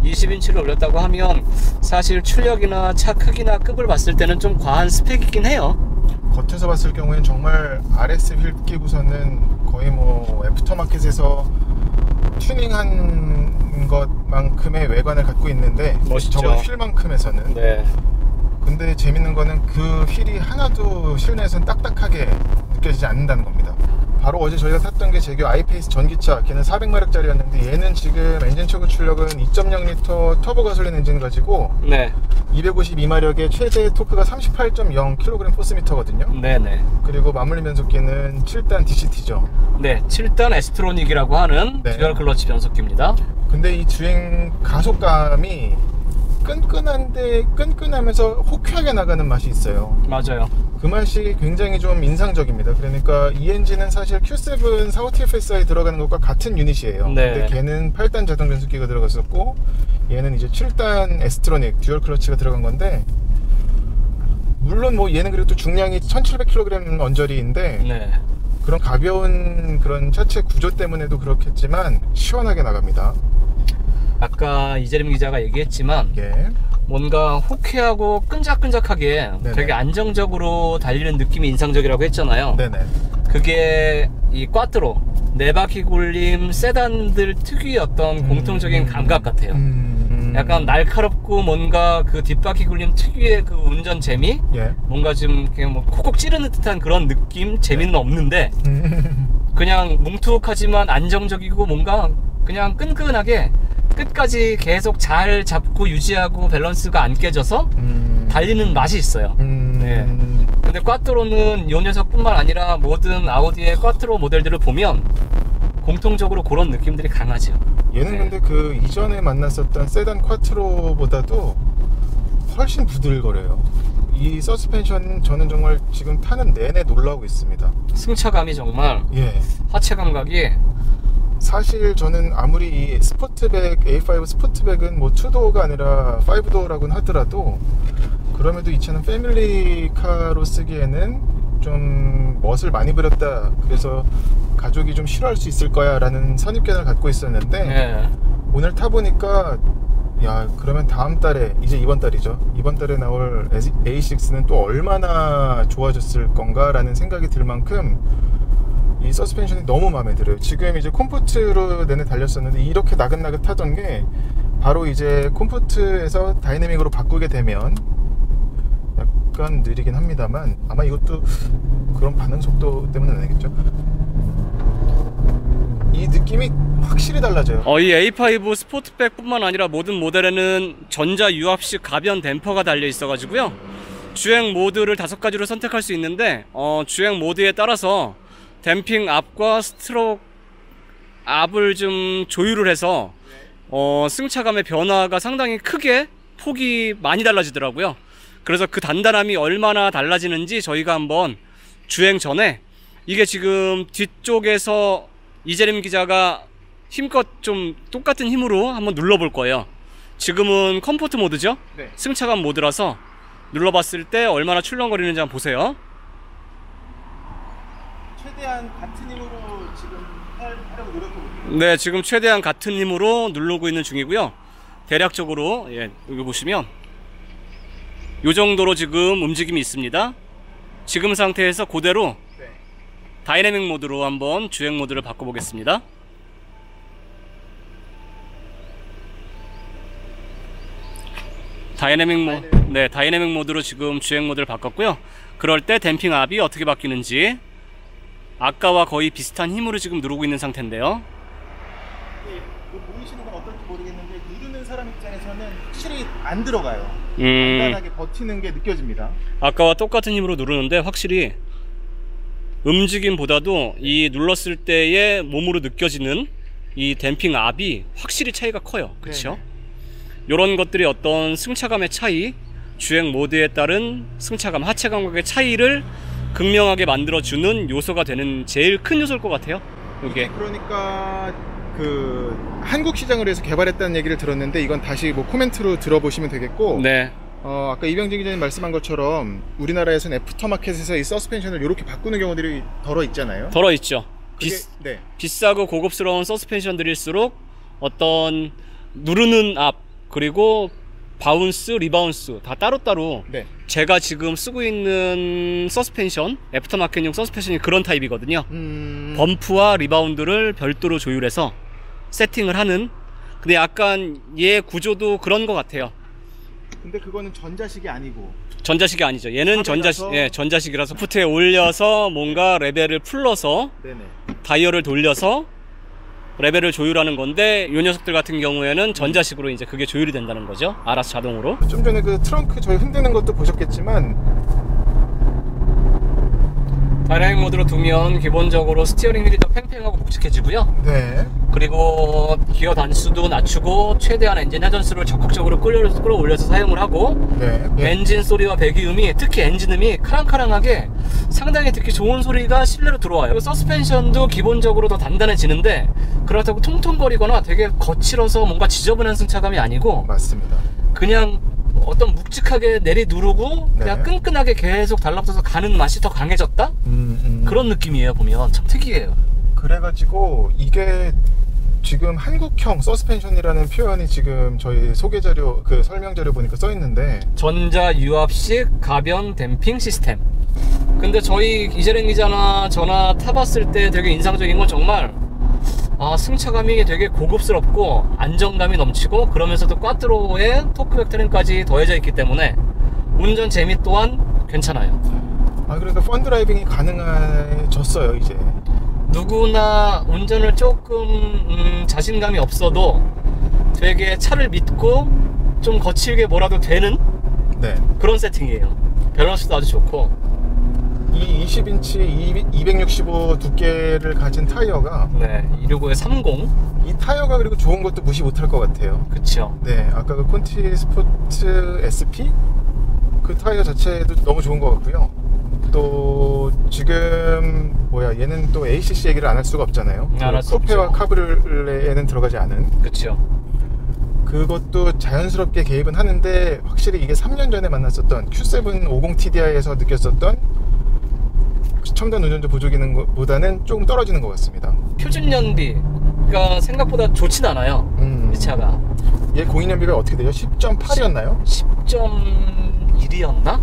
20인치를 올렸다고 하면 사실 출력이나 차 크기나 급을 봤을 때는 좀 과한 스펙이긴 해요. 겉에서 봤을 경우에는 정말 RS 휠 끼고서는 거의 뭐 애프터마켓에서 튜닝한 것만큼의 외관을 갖고 있는데, 멋있죠. 적어도 휠만큼에서는. 네. 근데 재밌는 거는 그 휠이 하나도 실내에서는 딱딱하게 느껴지지 않는다는 겁니다. 바로 어제 저희가 탔던 게 제규 아이페이스 전기차, 걔는 400마력짜리였는데 얘는 지금 엔진 최고 출력은 2.0L 터보 가솔린 엔진 가지고 네. 252마력의 최대 토크가 38.0kg 포스미터거든요. 네네. 그리고 마무리 변속기는 7단 DCT죠. 네, 7단 에스트로닉이라고 하는 네. 듀얼 클러치 변속기입니다. 근데 이 주행 가속감이 끈끈한데 끈끈하면서 호쾌하게 나가는 맛이 있어요. 맞아요. 그 맛이 굉장히 좀 인상적입니다. 그러니까 이 엔진은 사실 Q7 45TFSI에 들어가는 것과 같은 유닛이에요. 네. 근데 걔는 8단 자동 변속기가 들어갔었고 얘는 이제 7단 에스트로닉 듀얼 클러치가 들어간 건데, 물론 뭐 얘는 그래도 중량이 1700kg 언저리인데 네. 그런 가벼운 그런 차체 구조 때문에도 그렇겠지만 시원하게 나갑니다. 아까 이재림 기자가 얘기했지만 예. 뭔가 호쾌하고 끈적끈적하게 네네. 되게 안정적으로 달리는 느낌이 인상적이라고 했잖아요. 네네. 그게 이 꽈트로 4바퀴 굴림 세단들 특유의 어떤 공통적인 감각 같아요. 약간 날카롭고 뭔가 그 뒷바퀴 굴림 특유의 그 운전 재미? 예. 뭔가 좀 그냥 뭐 콕콕 찌르는 듯한 그런 느낌? 재미는 없는데 그냥 뭉툭하지만 안정적이고 뭔가 그냥 끈끈하게 끝까지 계속 잘 잡고 유지하고 밸런스가 안 깨져서 달리는 맛이 있어요. 네. 근데 꽈트로는 이 녀석뿐만 아니라 모든 아우디의 꽈트로 모델들을 보면 공통적으로 그런 느낌들이 강하죠. 얘는 네. 근데 그 이전에 만났었던 세단 쿼트로보다도 훨씬 부들거려요. 이 서스펜션 저는 정말 지금 타는 내내 놀라고 있습니다. 승차감이 정말 예. 하체 감각이 사실 저는 아무리 이 스포트백 A5 스포트백은 뭐 2도어가 아니라 5도어라고는 하더라도 그럼에도 이 차는 패밀리카로 쓰기에는 좀 멋을 많이 부렸다, 그래서 가족이 좀 싫어할 수 있을 거야 라는 선입견을 갖고 있었는데 네. 오늘 타보니까 야, 그러면 다음 달에, 이제 이번 달이죠, 이번 달에 나올 A6는 또 얼마나 좋아졌을 건가 라는 생각이 들 만큼 이 서스펜션이 너무 마음에 들어요. 지금 이제 콤포트로 내내 달렸었는데 이렇게 나긋나긋 하던 게 바로 이제 콤포트에서 다이내믹으로 바꾸게 되면 약간 느리긴 합니다만 아마 이것도 그런 반응 속도 때문은 아니겠죠. 이 느낌이 확실히 달라져요. 이 A5 스포트백 뿐만 아니라 모든 모델에는 전자 유압식 가변 댐퍼가 달려 있어 가지고요, 주행 모드를 5가지로 선택할 수 있는데 주행 모드에 따라서 댐핑 압과 스트로크 압을 좀 조율을 해서 승차감의 변화가 상당히 크게 폭이 많이 달라지더라고요. 그래서 그 단단함이 얼마나 달라지는지 저희가 한번 주행 전에, 이게 지금 뒤쪽에서 이재림 기자가 힘껏 좀 똑같은 힘으로 한번 눌러볼 거예요. 지금은 컴포트 모드죠? 네. 승차감 모드라서 눌러봤을 때 얼마나 출렁거리는지 한번 보세요. 최대한 같은 힘으로 지금 하려고 노력하고 있어요. 네, 지금 최대한 같은 힘으로 누르고 있는 중이고요. 대략적으로 여기 보시면 이 정도로 지금 움직임이 있습니다. 지금 상태에서 그대로 네. 다이내믹 모드로 한번 주행 모드를 바꿔보겠습니다. 다이내믹 모드로 지금 주행 모드를 바꿨고요. 그럴 때 댐핑 압이 어떻게 바뀌는지 아까와 거의 비슷한 힘으로 지금 누르고 있는 상태인데요. 보이시는 건 어떨지 모르겠는데 누르는 사람 입장에서는 확실히 안 들어가요. 간단하게 버티는 게 느껴집니다. 아까와 똑같은 힘으로 누르는데 확실히 움직임보다도 이 눌렀을 때의 몸으로 느껴지는 이 댐핑 압이 확실히 차이가 커요. 그렇죠? 이런 것들이 어떤 승차감의 차이, 주행 모드에 따른 승차감, 하체 감각의 차이를 극명하게 만들어주는 요소가 되는 제일 큰 요소일 것 같아요. 이게 그러니까 그 한국 시장을 위해서 개발했다는 얘기를 들었는데 이건 다시 뭐 코멘트로 들어보시면 되겠고, 네. 아까 이병진 기자님 말씀한 것처럼 우리나라에서는 애프터마켓에서 이 서스펜션을 이렇게 바꾸는 경우들이 덜어 있잖아요. 덜어 있죠. 네. 비싸고 고급스러운 서스펜션들일수록 어떤 누르는 압 그리고 바운스, 리바운스 다 따로따로. 네. 제가 지금 쓰고 있는 서스펜션, 애프터마켓용 서스펜션이 그런 타입이거든요. 범프와 리바운드를 별도로 조율해서 세팅을 하는. 근데 약간 얘 구조도 그런 것 같아요. 근데 그거는 전자식이 아니고. 전자식이 아니죠. 얘는 전자식이라서 푸트에 올려서 뭔가 레벨을 풀러서 네네. 다이얼을 돌려서 레벨을 조율하는 건데, 이 녀석들 같은 경우에는 전자식으로 이제 그게 조율이 된다는 거죠. 알아서 자동으로. 좀 전에 그 트렁크 저희 흔드는 것도 보셨겠지만, 다이나믹 모드로 두면 기본적으로 스티어링 휠이 더 팽팽하고 묵직해지고요. 네. 그리고 기어 단수도 낮추고 최대한 엔진 회전수를 적극적으로 끌어올려서 사용을 하고, 네. 엔진 소리와 배기음이, 특히 엔진음이 카랑카랑하게 상당히 듣기 좋은 소리가 실내로 들어와요. 서스펜션도 기본적으로 더 단단해지는데, 그렇다고 통통거리거나 되게 거칠어서 뭔가 지저분한 승차감이 아니고, 맞습니다. 그냥 어떤 묵직하게 내리 누르고 그냥 끈끈하게 계속 달라붙어서 가는 맛이 더 강해졌다? 그런 느낌이에요. 보면 참 특이해요. 그래가지고 이게 지금 한국형 서스펜션이라는 표현이 지금 저희 소개자료, 그 설명자료 보니까 써있는데, 전자 유압식 가변 댐핑 시스템. 근데 저희 이재랭 기자나 저나 타봤을 때 되게 인상적인 건 정말 승차감이 되게 고급스럽고 안정감이 넘치고, 그러면서도 꽈트로의 토크 벡터링까지 더해져 있기 때문에 운전 재미 또한 괜찮아요. 그러니까 펀드라이빙이 가능해졌어요 이제. 누구나 운전을 조금 자신감이 없어도 되게 차를 믿고 좀 거칠게 몰아도 되는 그런 세팅이에요. 밸런스도 아주 좋고. 이 20인치 265 두께를 가진 타이어가 265에 30. 이 타이어가 그리고 좋은 것도 무시 못할 것 같아요. 그쵸. 네, 아까 그 콘티 스포츠 SP 그 타이어 자체도 너무 좋은 것 같고요. 또 지금 얘는 또 ACC 얘기를 안 할 수가 없잖아요. 쿠페와 카브리올레에는 들어가지 않은. 그쵸. 그것도 자연스럽게 개입은 하는데, 확실히 이게 3년 전에 만났었던 Q750 TDI에서 느꼈었던 첨단 운전자 보조 기능보다는 조금 떨어지는 것 같습니다. 표준 연비가 생각보다 좋진 않아요. 이 차가. 얘 공인연비가 어떻게 돼요? 10.8이었나요? 10.1이었나?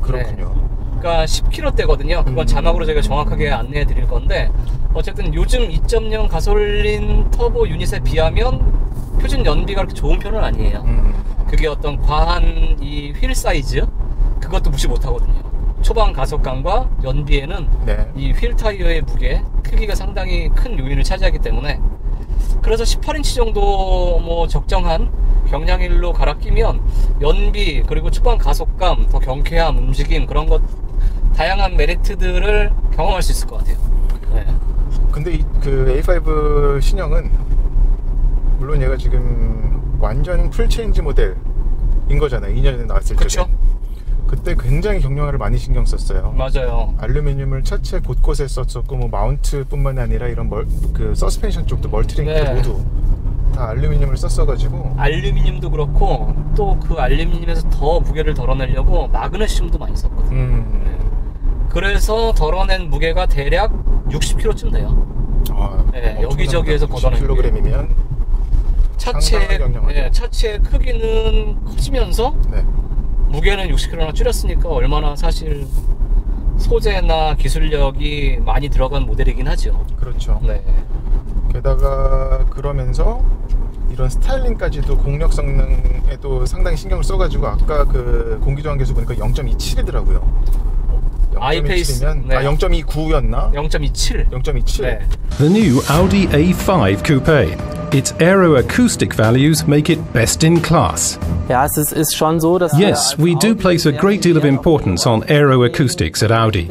그렇군요. 그러니까 10km대거든요. 그건 자막으로 제가 정확하게 안내해 드릴 건데, 어쨌든 요즘 2.0 가솔린 터보 유닛에 비하면 표준 연비가 그렇게 좋은 편은 아니에요. 그게 어떤 과한 이 휠 사이즈, 그것도 무시 못 하거든요. 초반 가속감과 연비에는 이 휠 타이어의 무게, 크기가 상당히 큰 요인을 차지하기 때문에, 그래서 18인치 정도 적정한 경량휠로 갈아 끼면 연비 그리고 초반 가속감, 더 경쾌함, 움직임, 그런 것 다양한 메리트들을 경험할 수 있을 것 같아요. 근데 그 A5 신형은 물론 얘가 지금 완전 풀 체인지 모델인 거잖아요. 2년 전에 나왔을 때. 그쵸? 그때 굉장히 경량화를 많이 신경 썼어요. 맞아요. 알루미늄을 차체 곳곳에 썼었고, 마운트뿐만 아니라 이런 그 서스펜션 쪽도 멀티링크 모두 다 알루미늄을 썼어가지고. 알루미늄도 그렇고, 또 그 알루미늄에서 더 무게를 덜어내려고 마그네슘도 많이 썼거든요. 그래서 덜어낸 무게가 대략 60kg쯤 돼요. 여기저기에서 걷어낸 60kg이면 차체 크기는 커지면서 무게는 60kg나 줄였으니까 얼마나 사실 소재나 기술력이 많이 들어간 모델이긴 하죠. 그렇죠. 게다가 그러면서 이런 스타일링까지도 공력 성능에도 상당히 신경을 써가지고, 아까 그 공기저항계수 보니까 0.27이더라고요. 아이페이스면 0.29였나? 0.27. 0.27. The new Audi A5 Coupe. Its aeroacoustic values make it best in class. Yes, we do place a great deal of importance on aeroacoustics at Audi.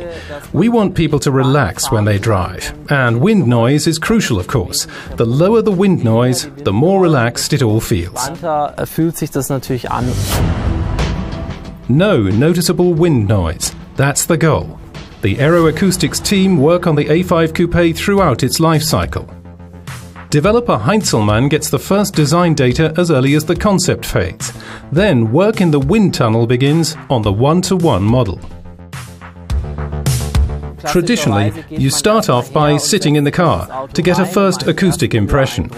We want people to relax when they drive. And wind noise is crucial, of course. The lower the wind noise, the more relaxed it all feels. No noticeable wind noise. That's the goal. The aeroacoustics team work on the A5 Coupe throughout its life cycle. Developer Heinzelmann gets the first design data as early as the concept phase. Then work in the wind tunnel begins on the one-to-one model. Traditionally, you start off by sitting in the car to get a first acoustic impression.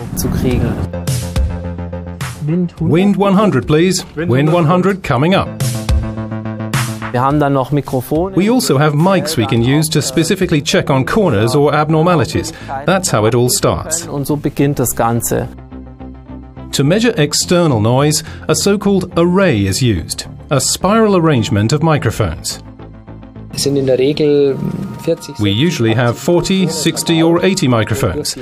Wind 100, please. Wind 100 coming up. We also have mics we can use to specifically check on corners or abnormalities. That's how it all starts. To measure external noise, a so-called array is used, a spiral arrangement of microphones. We usually have 40, 60 or 80 microphones.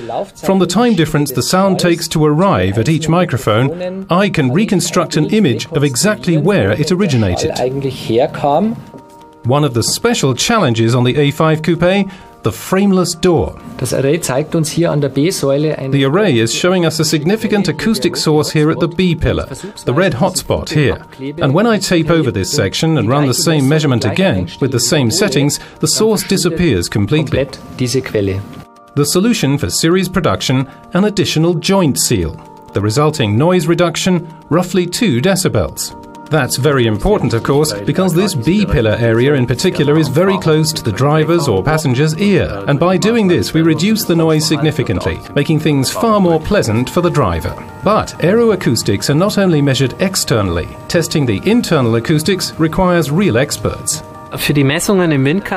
From the time difference the sound takes to arrive at each microphone, I can reconstruct an image of exactly where it originated. One of the special challenges on the A5 Coupe, the frameless door. The array is showing us a significant acoustic source here at the B pillar, the red hotspot here. And when I tape over this section and run the same measurement again, with the same settings, the source disappears completely. The solution for series production, an additional joint seal. The resulting noise reduction, roughly 2 decibels. That's very important, of course, because this B-pillar area in particular is very close to the driver's or passenger's ear, and by doing this we reduce the noise significantly, making things far more pleasant for the driver. But aeroacoustics are not only measured externally. Testing the internal acoustics requires real experts.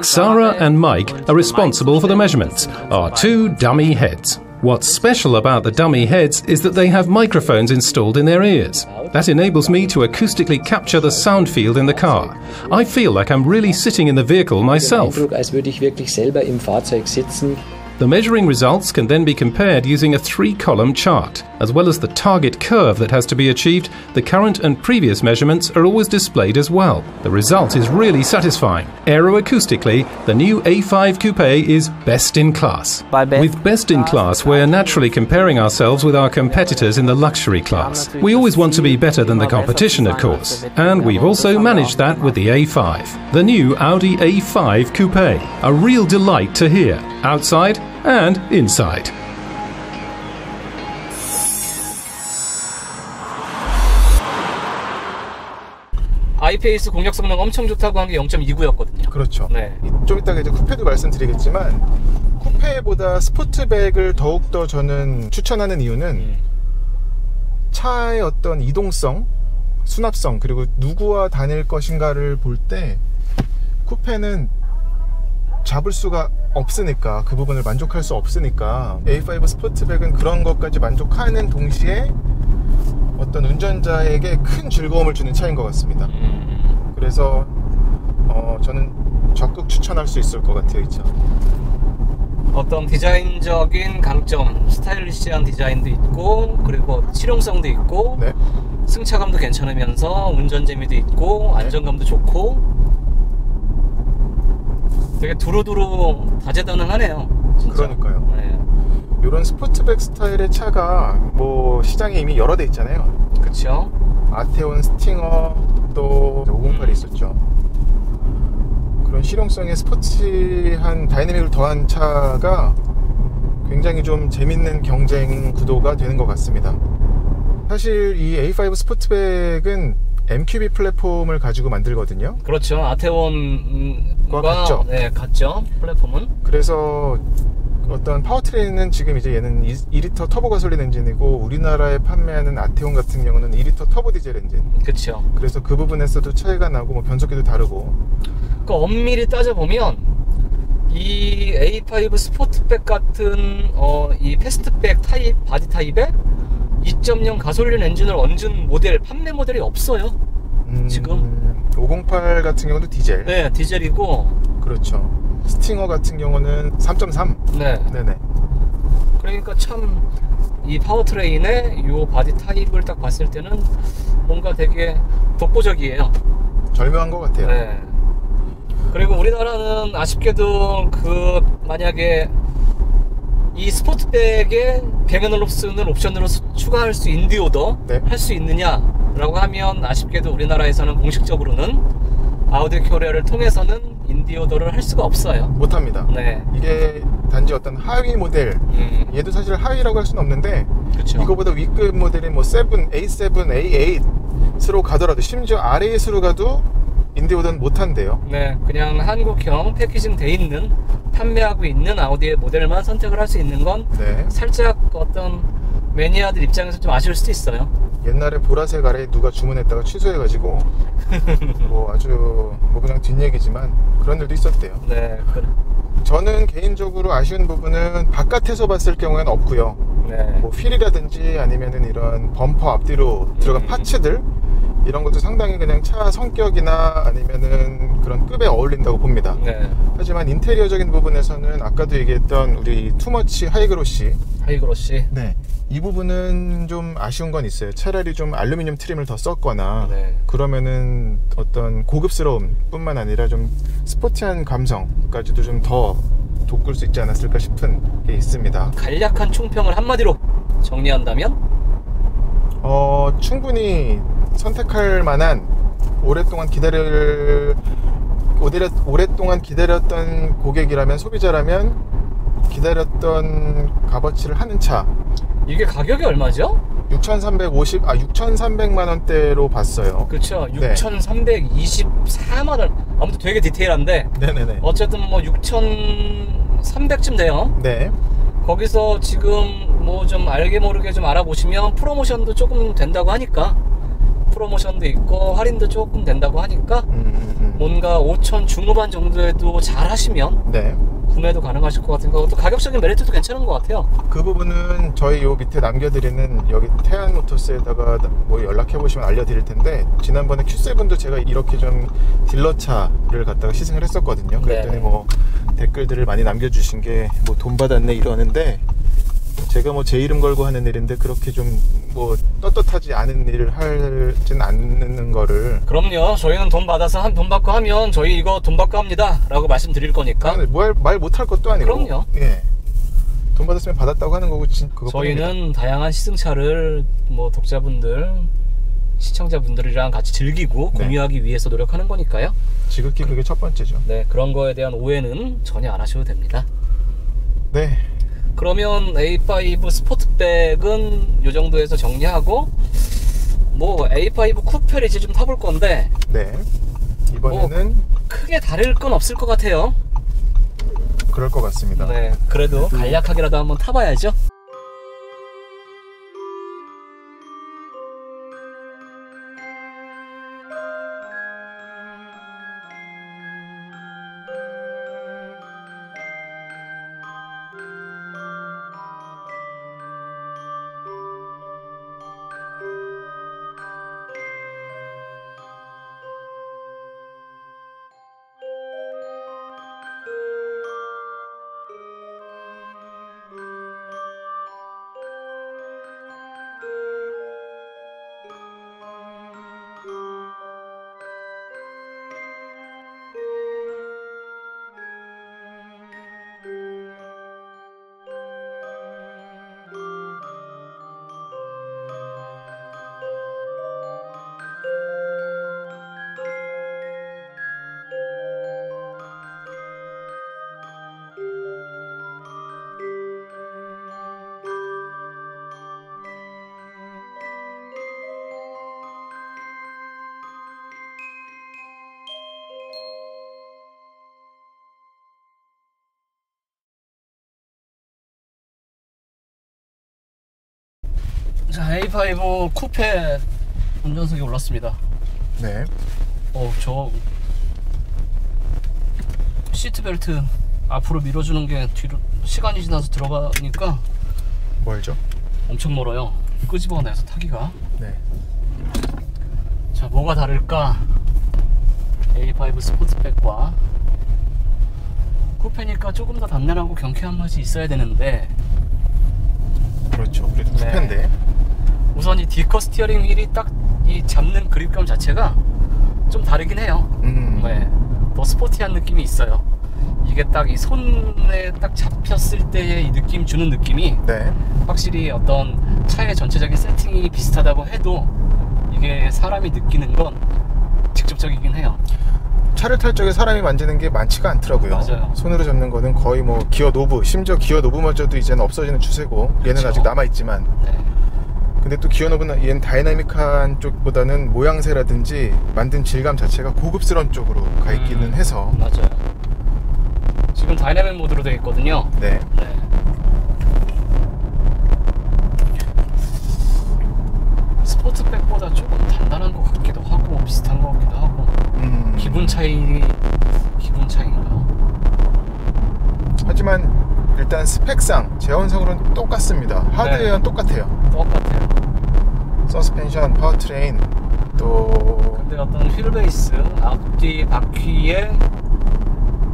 Sarah and Mike are responsible for the measurements, our 2 dummy heads. What's special about the dummy heads is that they have microphones installed in their ears. That enables me to acoustically capture the sound field in the car. I feel like I'm really sitting in the vehicle myself. The measuring results can then be compared using a 3-column chart. As well as the target curve that has to be achieved, the current and previous measurements are always displayed as well. The result is really satisfying. Aeroacoustically, the new A5 Coupe is best in class. With best in class, we're naturally comparing ourselves with our competitors in the luxury class. We always want to be better than the competition, of course. And we've also managed that with the A5. The new Audi A5 Coupe. A real delight to hear, outside and inside. I-PACE 공력 성능 엄청 좋다고 한 게 0.29였거든요. 그렇죠. 네. 좀 이따가 이제 쿠페도 말씀드리겠지만 쿠페보다 스포트백을 더욱더 저는 추천하는 이유는 차의 어떤 이동성, 수납성, 그리고 누구와 다닐 것인가를 볼 때 쿠페는 잡을 수가 없으니까, 그 부분을 만족할 수 없으니까 A5 스포트백은 그런 것까지 만족하는 동시에 어떤 운전자에게 큰 즐거움을 주는 차인 것 같습니다. 그래서 저는 적극 추천할 수 있을 것 같아요, 이 차. 어떤 디자인적인 강점, 스타일리시한 디자인도 있고, 그리고 실용성도 있고, 네. 승차감도 괜찮으면서 운전 재미도 있고, 안정감도 좋고, 되게 두루두루 다재다능하네요. 진짜. 그러니까요. 네. 이런 스포츠백 스타일의 차가 뭐 시장에 이미 여러 대 있잖아요. 그렇죠. 아테온, 스팅어, 또 508이 있었죠. 그런 실용성의 스포츠한 다이내믹을 더한 차가 굉장히 좀 재밌는 경쟁 구도가 되는 것 같습니다. 사실 이 A5 스포츠백은 MQB 플랫폼을 가지고 만들거든요. 그렇죠. 아테온과 같죠. 네, 같죠. 플랫폼은. 그래서 어떤 파워트레인은 지금 이제 얘는 2리터 터보 가솔린 엔진이고, 우리나라에 판매하는 아테온 같은 경우는 2리터 터보 디젤 엔진. 그렇죠. 그래서 그 부분에서도 차이가 나고, 뭐 변속기도 다르고. 그러니까 엄밀히 따져보면 이 A5 스포트백 같은 이 패스트백 타입, 바디 타입에 2.0 가솔린 엔진을 얹은 모델, 판매 모델이 없어요. 지금 508 같은 경우도 디젤. 네, 디젤이고. 그렇죠. 스팅어 같은 경우는 3.3. 네. 네네. 그러니까 참 이 파워트레인의 요 바디 타입을 딱 봤을 때는 뭔가 되게 독보적이에요. 절묘한 것 같아요. 네. 그리고 우리나라는 아쉽게도 만약에 이 스포트백에 배경올옵션을 옵션으로 추가할 수 인디오더 네. 할 수 있느냐라고 하면 아쉽게도 우리나라에서는 공식적으로는 아우디 코리아를 통해서는 인디오더를 할 수가 없어요. 못합니다. 네. 이게 단지 어떤 하위 모델, 얘도 사실 하위라고 할 수는 없는데 그쵸. 이거보다 위급 모델이 뭐 7, A7, A8으로 가더라도 심지어 R8으로 가도 인디오는 못한대요. 네, 그냥 한국형 패키징 돼 있는 판매하고 있는 아우디의 모델만 선택을 할 수 있는 건 네. 살짝 어떤 매니아들 입장에서 좀 아쉬울 수도 있어요. 옛날에 보라색 R8 누가 주문했다가 취소해가지고 뭐 아주 뭐 그냥 뒷얘기지만 그런 일도 있었대요. 네. 저는 개인적으로 아쉬운 부분은 바깥에서 봤을 경우에는 없고요. 네. 뭐 휠이라든지 아니면은 이런 범퍼 앞뒤로 들어간 파츠들 이런 것도 상당히 그냥 차 성격이나 아니면은 그런 급에 어울린다고 봅니다. 네. 하지만 인테리어적인 부분에서는 아까도 얘기했던 우리 투머치 하이그로시 네. 이 부분은 좀 아쉬운 건 있어요. 차라리 좀 알루미늄 트림을 더 썼거나 네. 그러면은 어떤 고급스러움 뿐만 아니라 좀 스포티한 감성까지도 좀 더 돋굴 수 있지 않았을까 싶은 게 있습니다. 간략한 총평을 한마디로 정리한다면? 충분히 선택할 만한 오랫동안 기다렸던 고객이라면, 소비자라면 기다렸던 값어치를 하는 차. 이게 가격이 얼마죠? 6,300만 원대로 봤어요. 그렇죠. 6,324만 원. 아무튼 되게 디테일한데. 네네네. 어쨌든 뭐 6,300쯤 돼요. 네. 거기서 지금 뭐 좀 알게 모르게 좀 알아보시면 프로모션도 조금 된다고 하니까, 프로모션도 있고 할인도 조금 된다고 하니까 뭔가 5천 중후반 정도에도 잘 하시면 네. 구매도 가능하실 것 같은 거. 또 가격적인 메리트도 괜찮은 것 같아요. 그 부분은 저희 요 밑에 남겨드리는 여기 태안모터스에다가 뭐 연락해보시면 알려드릴 텐데, 지난번에 Q7도 제가 이렇게 좀 딜러차를 갖다가 시승을 했었거든요. 그랬더니 네. 뭐 댓글들을 많이 남겨주신 게 뭐 돈 받았네 이러는데, 제가 뭐 제 이름 걸고 하는 일인데 그렇게 좀 뭐 떳떳하지 않은 일을 하진 않는 거를. 그럼요. 저희는 돈 받아서 돈 받고 하면 저희 이거 돈 받고 합니다 라고 말씀드릴 거니까. 말 못할 것도 아니고. 그럼요. 예. 돈 받았으면 받았다고 하는 거고. 저희는 다양한 시승차를 뭐 독자분들, 시청자분들이랑 같이 즐기고 네. 공유하기 위해서 노력하는 거니까요. 지극히 그게 첫 번째죠. 네, 그런 거에 대한 오해는 전혀 안 하셔도 됩니다. 네. 그러면 A5 스포트백은 이 정도에서 정리하고, 뭐 A5 쿠페를 이제 좀 타볼 건데 네. 이번에는 뭐 크게 다를 건 없을 것 같아요. 그럴 것 같습니다. 네, 그래도 간략하게라도 한번 타봐야죠. 자, A5 쿠페 운전석에 올랐습니다. 네. 저 시트벨트 앞으로 밀어주는 게 뒤로 시간이 지나서 들어가니까 멀죠? 엄청 멀어요. 끄집어내서 타기가. 네. 자, 뭐가 다를까? A5 스포츠백과 쿠페니까 조금 더 단단하고 경쾌한 맛이 있어야 되는데. 그렇죠. 그래도 쿠페인데. 네. 우선 이 디커 스티어링 휠이 딱 이 잡는 그립감 자체가 좀 다르긴 해요. 네. 더 스포티한 느낌이 있어요. 이게 딱 이 손에 딱 잡혔을 때의 이 느낌 주는 느낌이 네. 확실히 어떤 차의 전체적인 세팅이 비슷하다고 해도 이게 사람이 느끼는 건 직접적이긴 해요. 차를 탈 적에 사람이 만지는 게 많지가 않더라고요. 맞아요. 손으로 잡는 거는 거의 뭐 기어 노브, 심지어 기어 노브마저도 이제는 없어지는 추세고 얘는 그쵸. 아직 남아있지만 네. 근데 또 기어 노브는 얘는 다이나믹한 쪽보다는 모양새라든지 만든 질감 자체가 고급스러운 쪽으로 가 있기는 해서 맞아요. 지금 다이나믹 모드로 되어 있거든요. 네. 네. 스포츠백보다 조금 단단한 것 같기도 하고 비슷한 것 같기도 하고 기분 차이인가. 하지만 일단 스펙상 제원상으로는 똑같습니다. 하드웨어는 네. 똑같아요. 서스펜션, 파워트레인 또 근데 어떤 휠베이스 앞뒤 바퀴의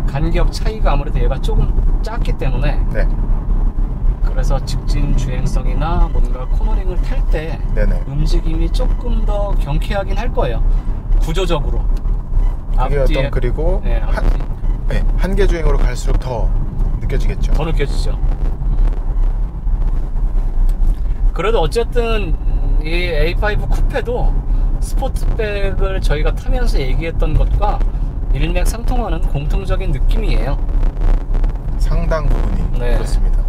간격 차이가 아무래도 얘가 조금 작기 때문에 네. 그래서 직진 주행성이나 뭔가 코너링을 탈 때 네네. 움직임이 조금 더 경쾌하긴 할 거예요. 구조적으로. 그게 어떤 그리고 네, 한계 주행으로 갈수록 더 느껴지겠죠. 더 느껴지죠. 그래도 어쨌든 이 A5 쿠페도 스포츠백을 저희가 타면서 얘기했던 것과 일맥상통하는 공통적인 느낌이에요. 상당 부분이 네. 그렇습니다.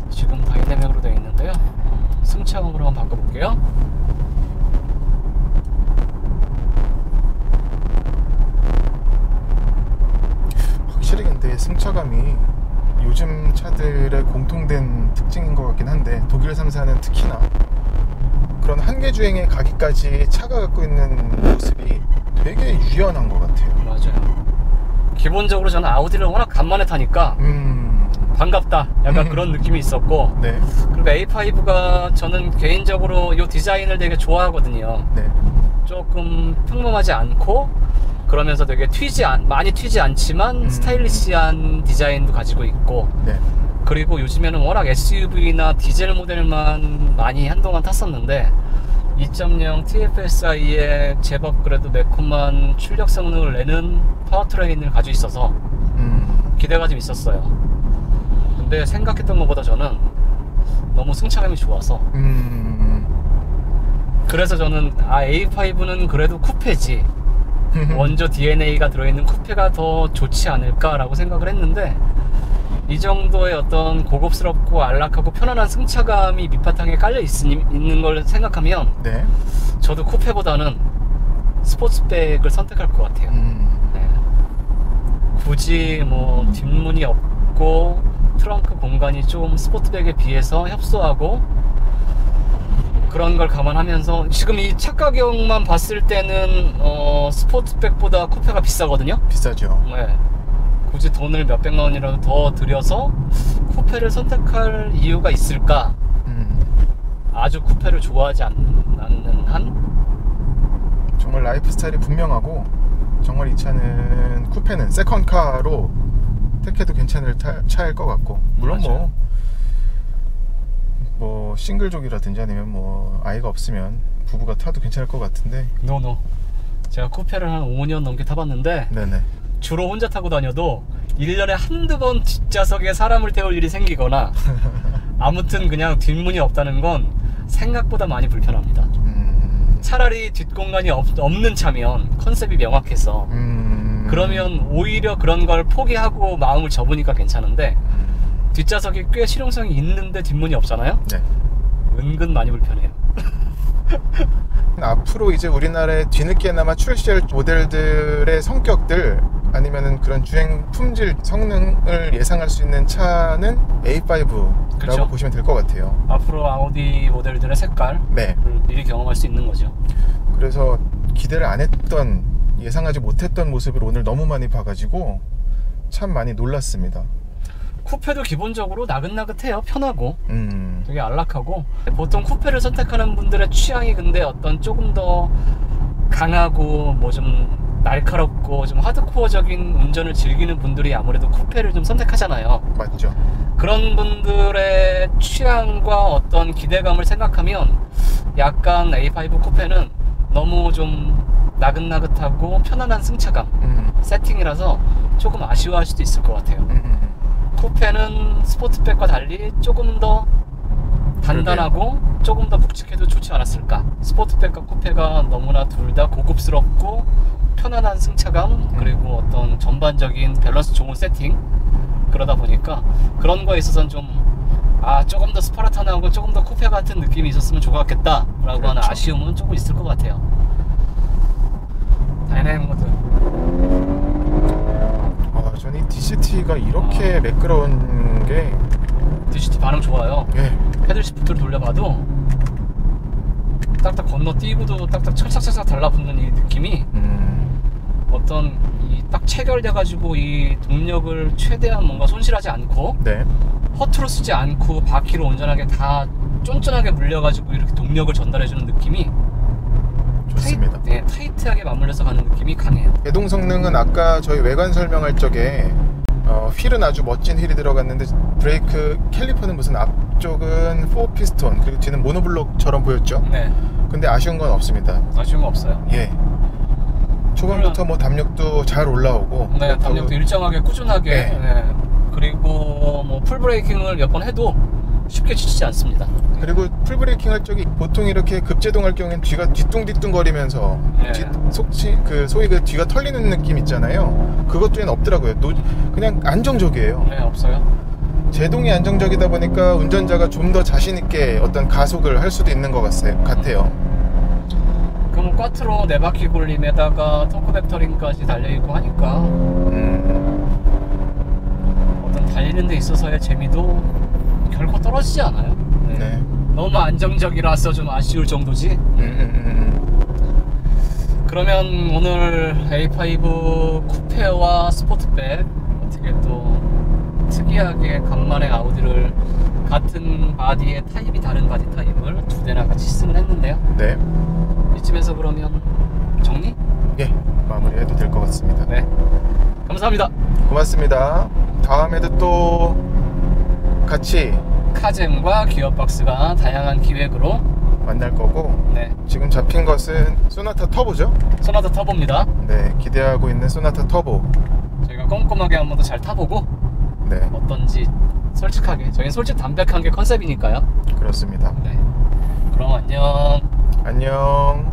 지금 다이내믹으로 되어 있는데요. 승차감으로 한번 바꿔볼게요. 확실히 근데 승차감이 요즘 차들의 공통된 특징인 것 같긴 한데 독일 3사는 특히나 그런 한계 주행에 가기까지 차가 갖고 있는 모습이 되게 유연한 것 같아요. 맞아요. 기본적으로 저는 아우디를 워낙 간만에 타니까 반갑다 약간 그런 느낌이 있었고 네. 그리고 A5가 저는 개인적으로 이 디자인을 되게 좋아하거든요. 네. 조금 평범하지 않고 그러면서 되게 많이 튀지 않지만 스타일리시한 디자인도 가지고 있고 네. 그리고 요즘에는 워낙 SUV나 디젤 모델만 많이 한동안 탔었는데 2.0 TFSI에 제법 그래도 매콤한 출력 성능을 내는 파워트레인을 가지고 있어서 기대가 좀 있었어요. 근데 생각했던 것보다 저는 너무 승차감이 좋아서 그래서 저는 A5는 그래도 쿠페지 원조 DNA가 들어있는 쿠페가 더 좋지 않을까 라고 생각을 했는데 이 정도의 어떤 고급스럽고 안락하고 편안한 승차감이 밑바탕에 깔려 있는 걸 생각하면 네. 저도 쿠페보다는 스포츠백을 선택할 것 같아요. 네. 굳이 뭐 뒷문이 없고 트렁크 공간이 좀 스포츠백에 비해서 협소하고 그런 걸 감안하면서 지금 이 차 가격만 봤을 때는 스포츠백보다 쿠페가 비싸거든요. 비싸죠. 네. 굳이 돈을 몇백만 원이라도 더 들여서 쿠페를 선택할 이유가 있을까? 아주 쿠페를 좋아하지 않는 한? 정말 라이프 스타일이 분명하고 정말 이 차는 쿠페는 세컨카로 택해도 괜찮을 차일 것 같고 물론 맞아요. 뭐 싱글족이라든지 아니면 뭐 아이가 없으면 부부가 타도 괜찮을 것 같은데 노 제가 쿠페를 한 5년 넘게 타봤는데 네네. 주로 혼자 타고 다녀도 1년에 한두 번 뒷좌석에 사람을 태울 일이 생기거나 아무튼 그냥 뒷문이 없다는 건 생각보다 많이 불편합니다. 차라리 뒷공간이 없는 차면 컨셉이 명확해서 그러면 오히려 그런 걸 포기하고 마음을 접으니까 괜찮은데 뒷좌석이 꽤 실용성이 있는데 뒷문이 없잖아요? 네. 은근 많이 불편해요. 앞으로 이제 우리나라에 뒤늦게나마 출시할 모델들의 성격들 아니면은 그런 주행 품질 성능을 예상할 수 있는 차는 A5라고 그쵸? 보시면 될 것 같아요. 앞으로 아우디 모델들의 색깔을 네. 미리 경험할 수 있는 거죠. 그래서 기대를 안 했던 예상하지 못했던 모습을 오늘 너무 많이 봐가지고 참 많이 놀랐습니다. 쿠페도 기본적으로 나긋나긋해요. 편하고 되게 안락하고 보통 쿠페를 선택하는 분들의 취향이 근데 어떤 조금 더 강하고 뭐 좀 날카롭고 좀 하드코어적인 운전을 즐기는 분들이 아무래도 쿠페를 좀 선택하잖아요. 맞죠. 그런 분들의 취향과 어떤 기대감을 생각하면 약간 A5 쿠페는 너무 좀 나긋나긋하고 편안한 승차감 세팅이라서 조금 아쉬워할 수도 있을 것 같아요. 쿠페는 스포츠백과 달리 조금 더 단단하고 조금 더 묵직해도 좋지 않았을까. 스포츠백과 쿠페가 너무나 둘 다 고급스럽고 편안한 승차감, 그리고 어떤 전반적인 밸런스 좋은 세팅, 그러다 보니까 그런 거에 있어서는 좀 조금 더 스파르탄하고 조금 더 쿠페 같은 느낌이 있었으면 좋았겠다 라고 그렇죠. 하는 아쉬움은 조금 있을 것 같아요. 다이내믹 모드. 저는 이 DCT가 이렇게 매끄러운 게 DCT 반응 좋아요. 예. 패들 시프트를 돌려봐도 딱딱 건너뛰고도 딱딱 철싹철싹 달라붙는 이 느낌이 어떤 이 딱 체결돼가지고 이 동력을 최대한 뭔가 손실하지 않고 네. 허투루 쓰지 않고 바퀴로 온전하게 다 쫀쫀하게 물려가지고 이렇게 동력을 전달해주는 느낌이 좋습니다. 타이트하게 맞물려서 가는 느낌이 강해요. 배동 성능은 아까 저희 외관 설명할 적에 휠은 아주 멋진 휠이 들어갔는데 브레이크 캘리퍼는 무슨 앞쪽은 4피스톤 그리고 뒤는 모노블록처럼 보였죠? 네. 근데 아쉬운 건 없습니다. 아쉬운 거 없어요. 예. 초반부터 뭐 담력도 잘 올라오고 네, 담력도 일정하게 꾸준하게 네. 네. 그리고 뭐 풀브레이킹을 몇 번 해도 쉽게 지치지 않습니다. 그리고 풀브레이킹 할 적에 보통 이렇게 급제동할 경우엔 뒤가 뒤뚱뒤뚱거리면서 네. 소위 그 뒤가 털리는 느낌 있잖아요. 그것 또한 없더라고요. 그냥 안정적이에요. 네, 없어요. 제동이 안정적이다 보니까 운전자가 좀 더 자신있게 어떤 가속을 할 수도 있는 것 같아요. 그럼 꽈트로 4바퀴 굴림에다가 토크 벡터링까지 달려있고 하니까 어떤 달리는 데 있어서의 재미도 결코 떨어지지 않아요. 네. 네. 너무 안정적이라서 좀 아쉬울 정도지. 그러면 오늘 A5 쿠페와 스포츠백 어떻게 또 특이하게 간만에 아우디를 같은 바디의 타입이 다른 바디 타입을 2대나 같이 시승을 했는데요. 네. 이쯤에서 그러면 정리? 예, 마무리해도 될 것 같습니다. 네, 감사합니다. 고맙습니다. 다음에도 또 같이 카잼과 기어박스가 다양한 기획으로 만날 거고, 네, 지금 잡힌 것은 소나타 터보죠? 소나타 터보입니다. 네, 기대하고 있는 소나타 터보. 저희가 꼼꼼하게 한 번 더 잘 타보고 네, 어떤지 솔직하게, 저희는 솔직 담백한 게 컨셉이니까요. 그렇습니다. 네, 그럼 안녕. 안녕.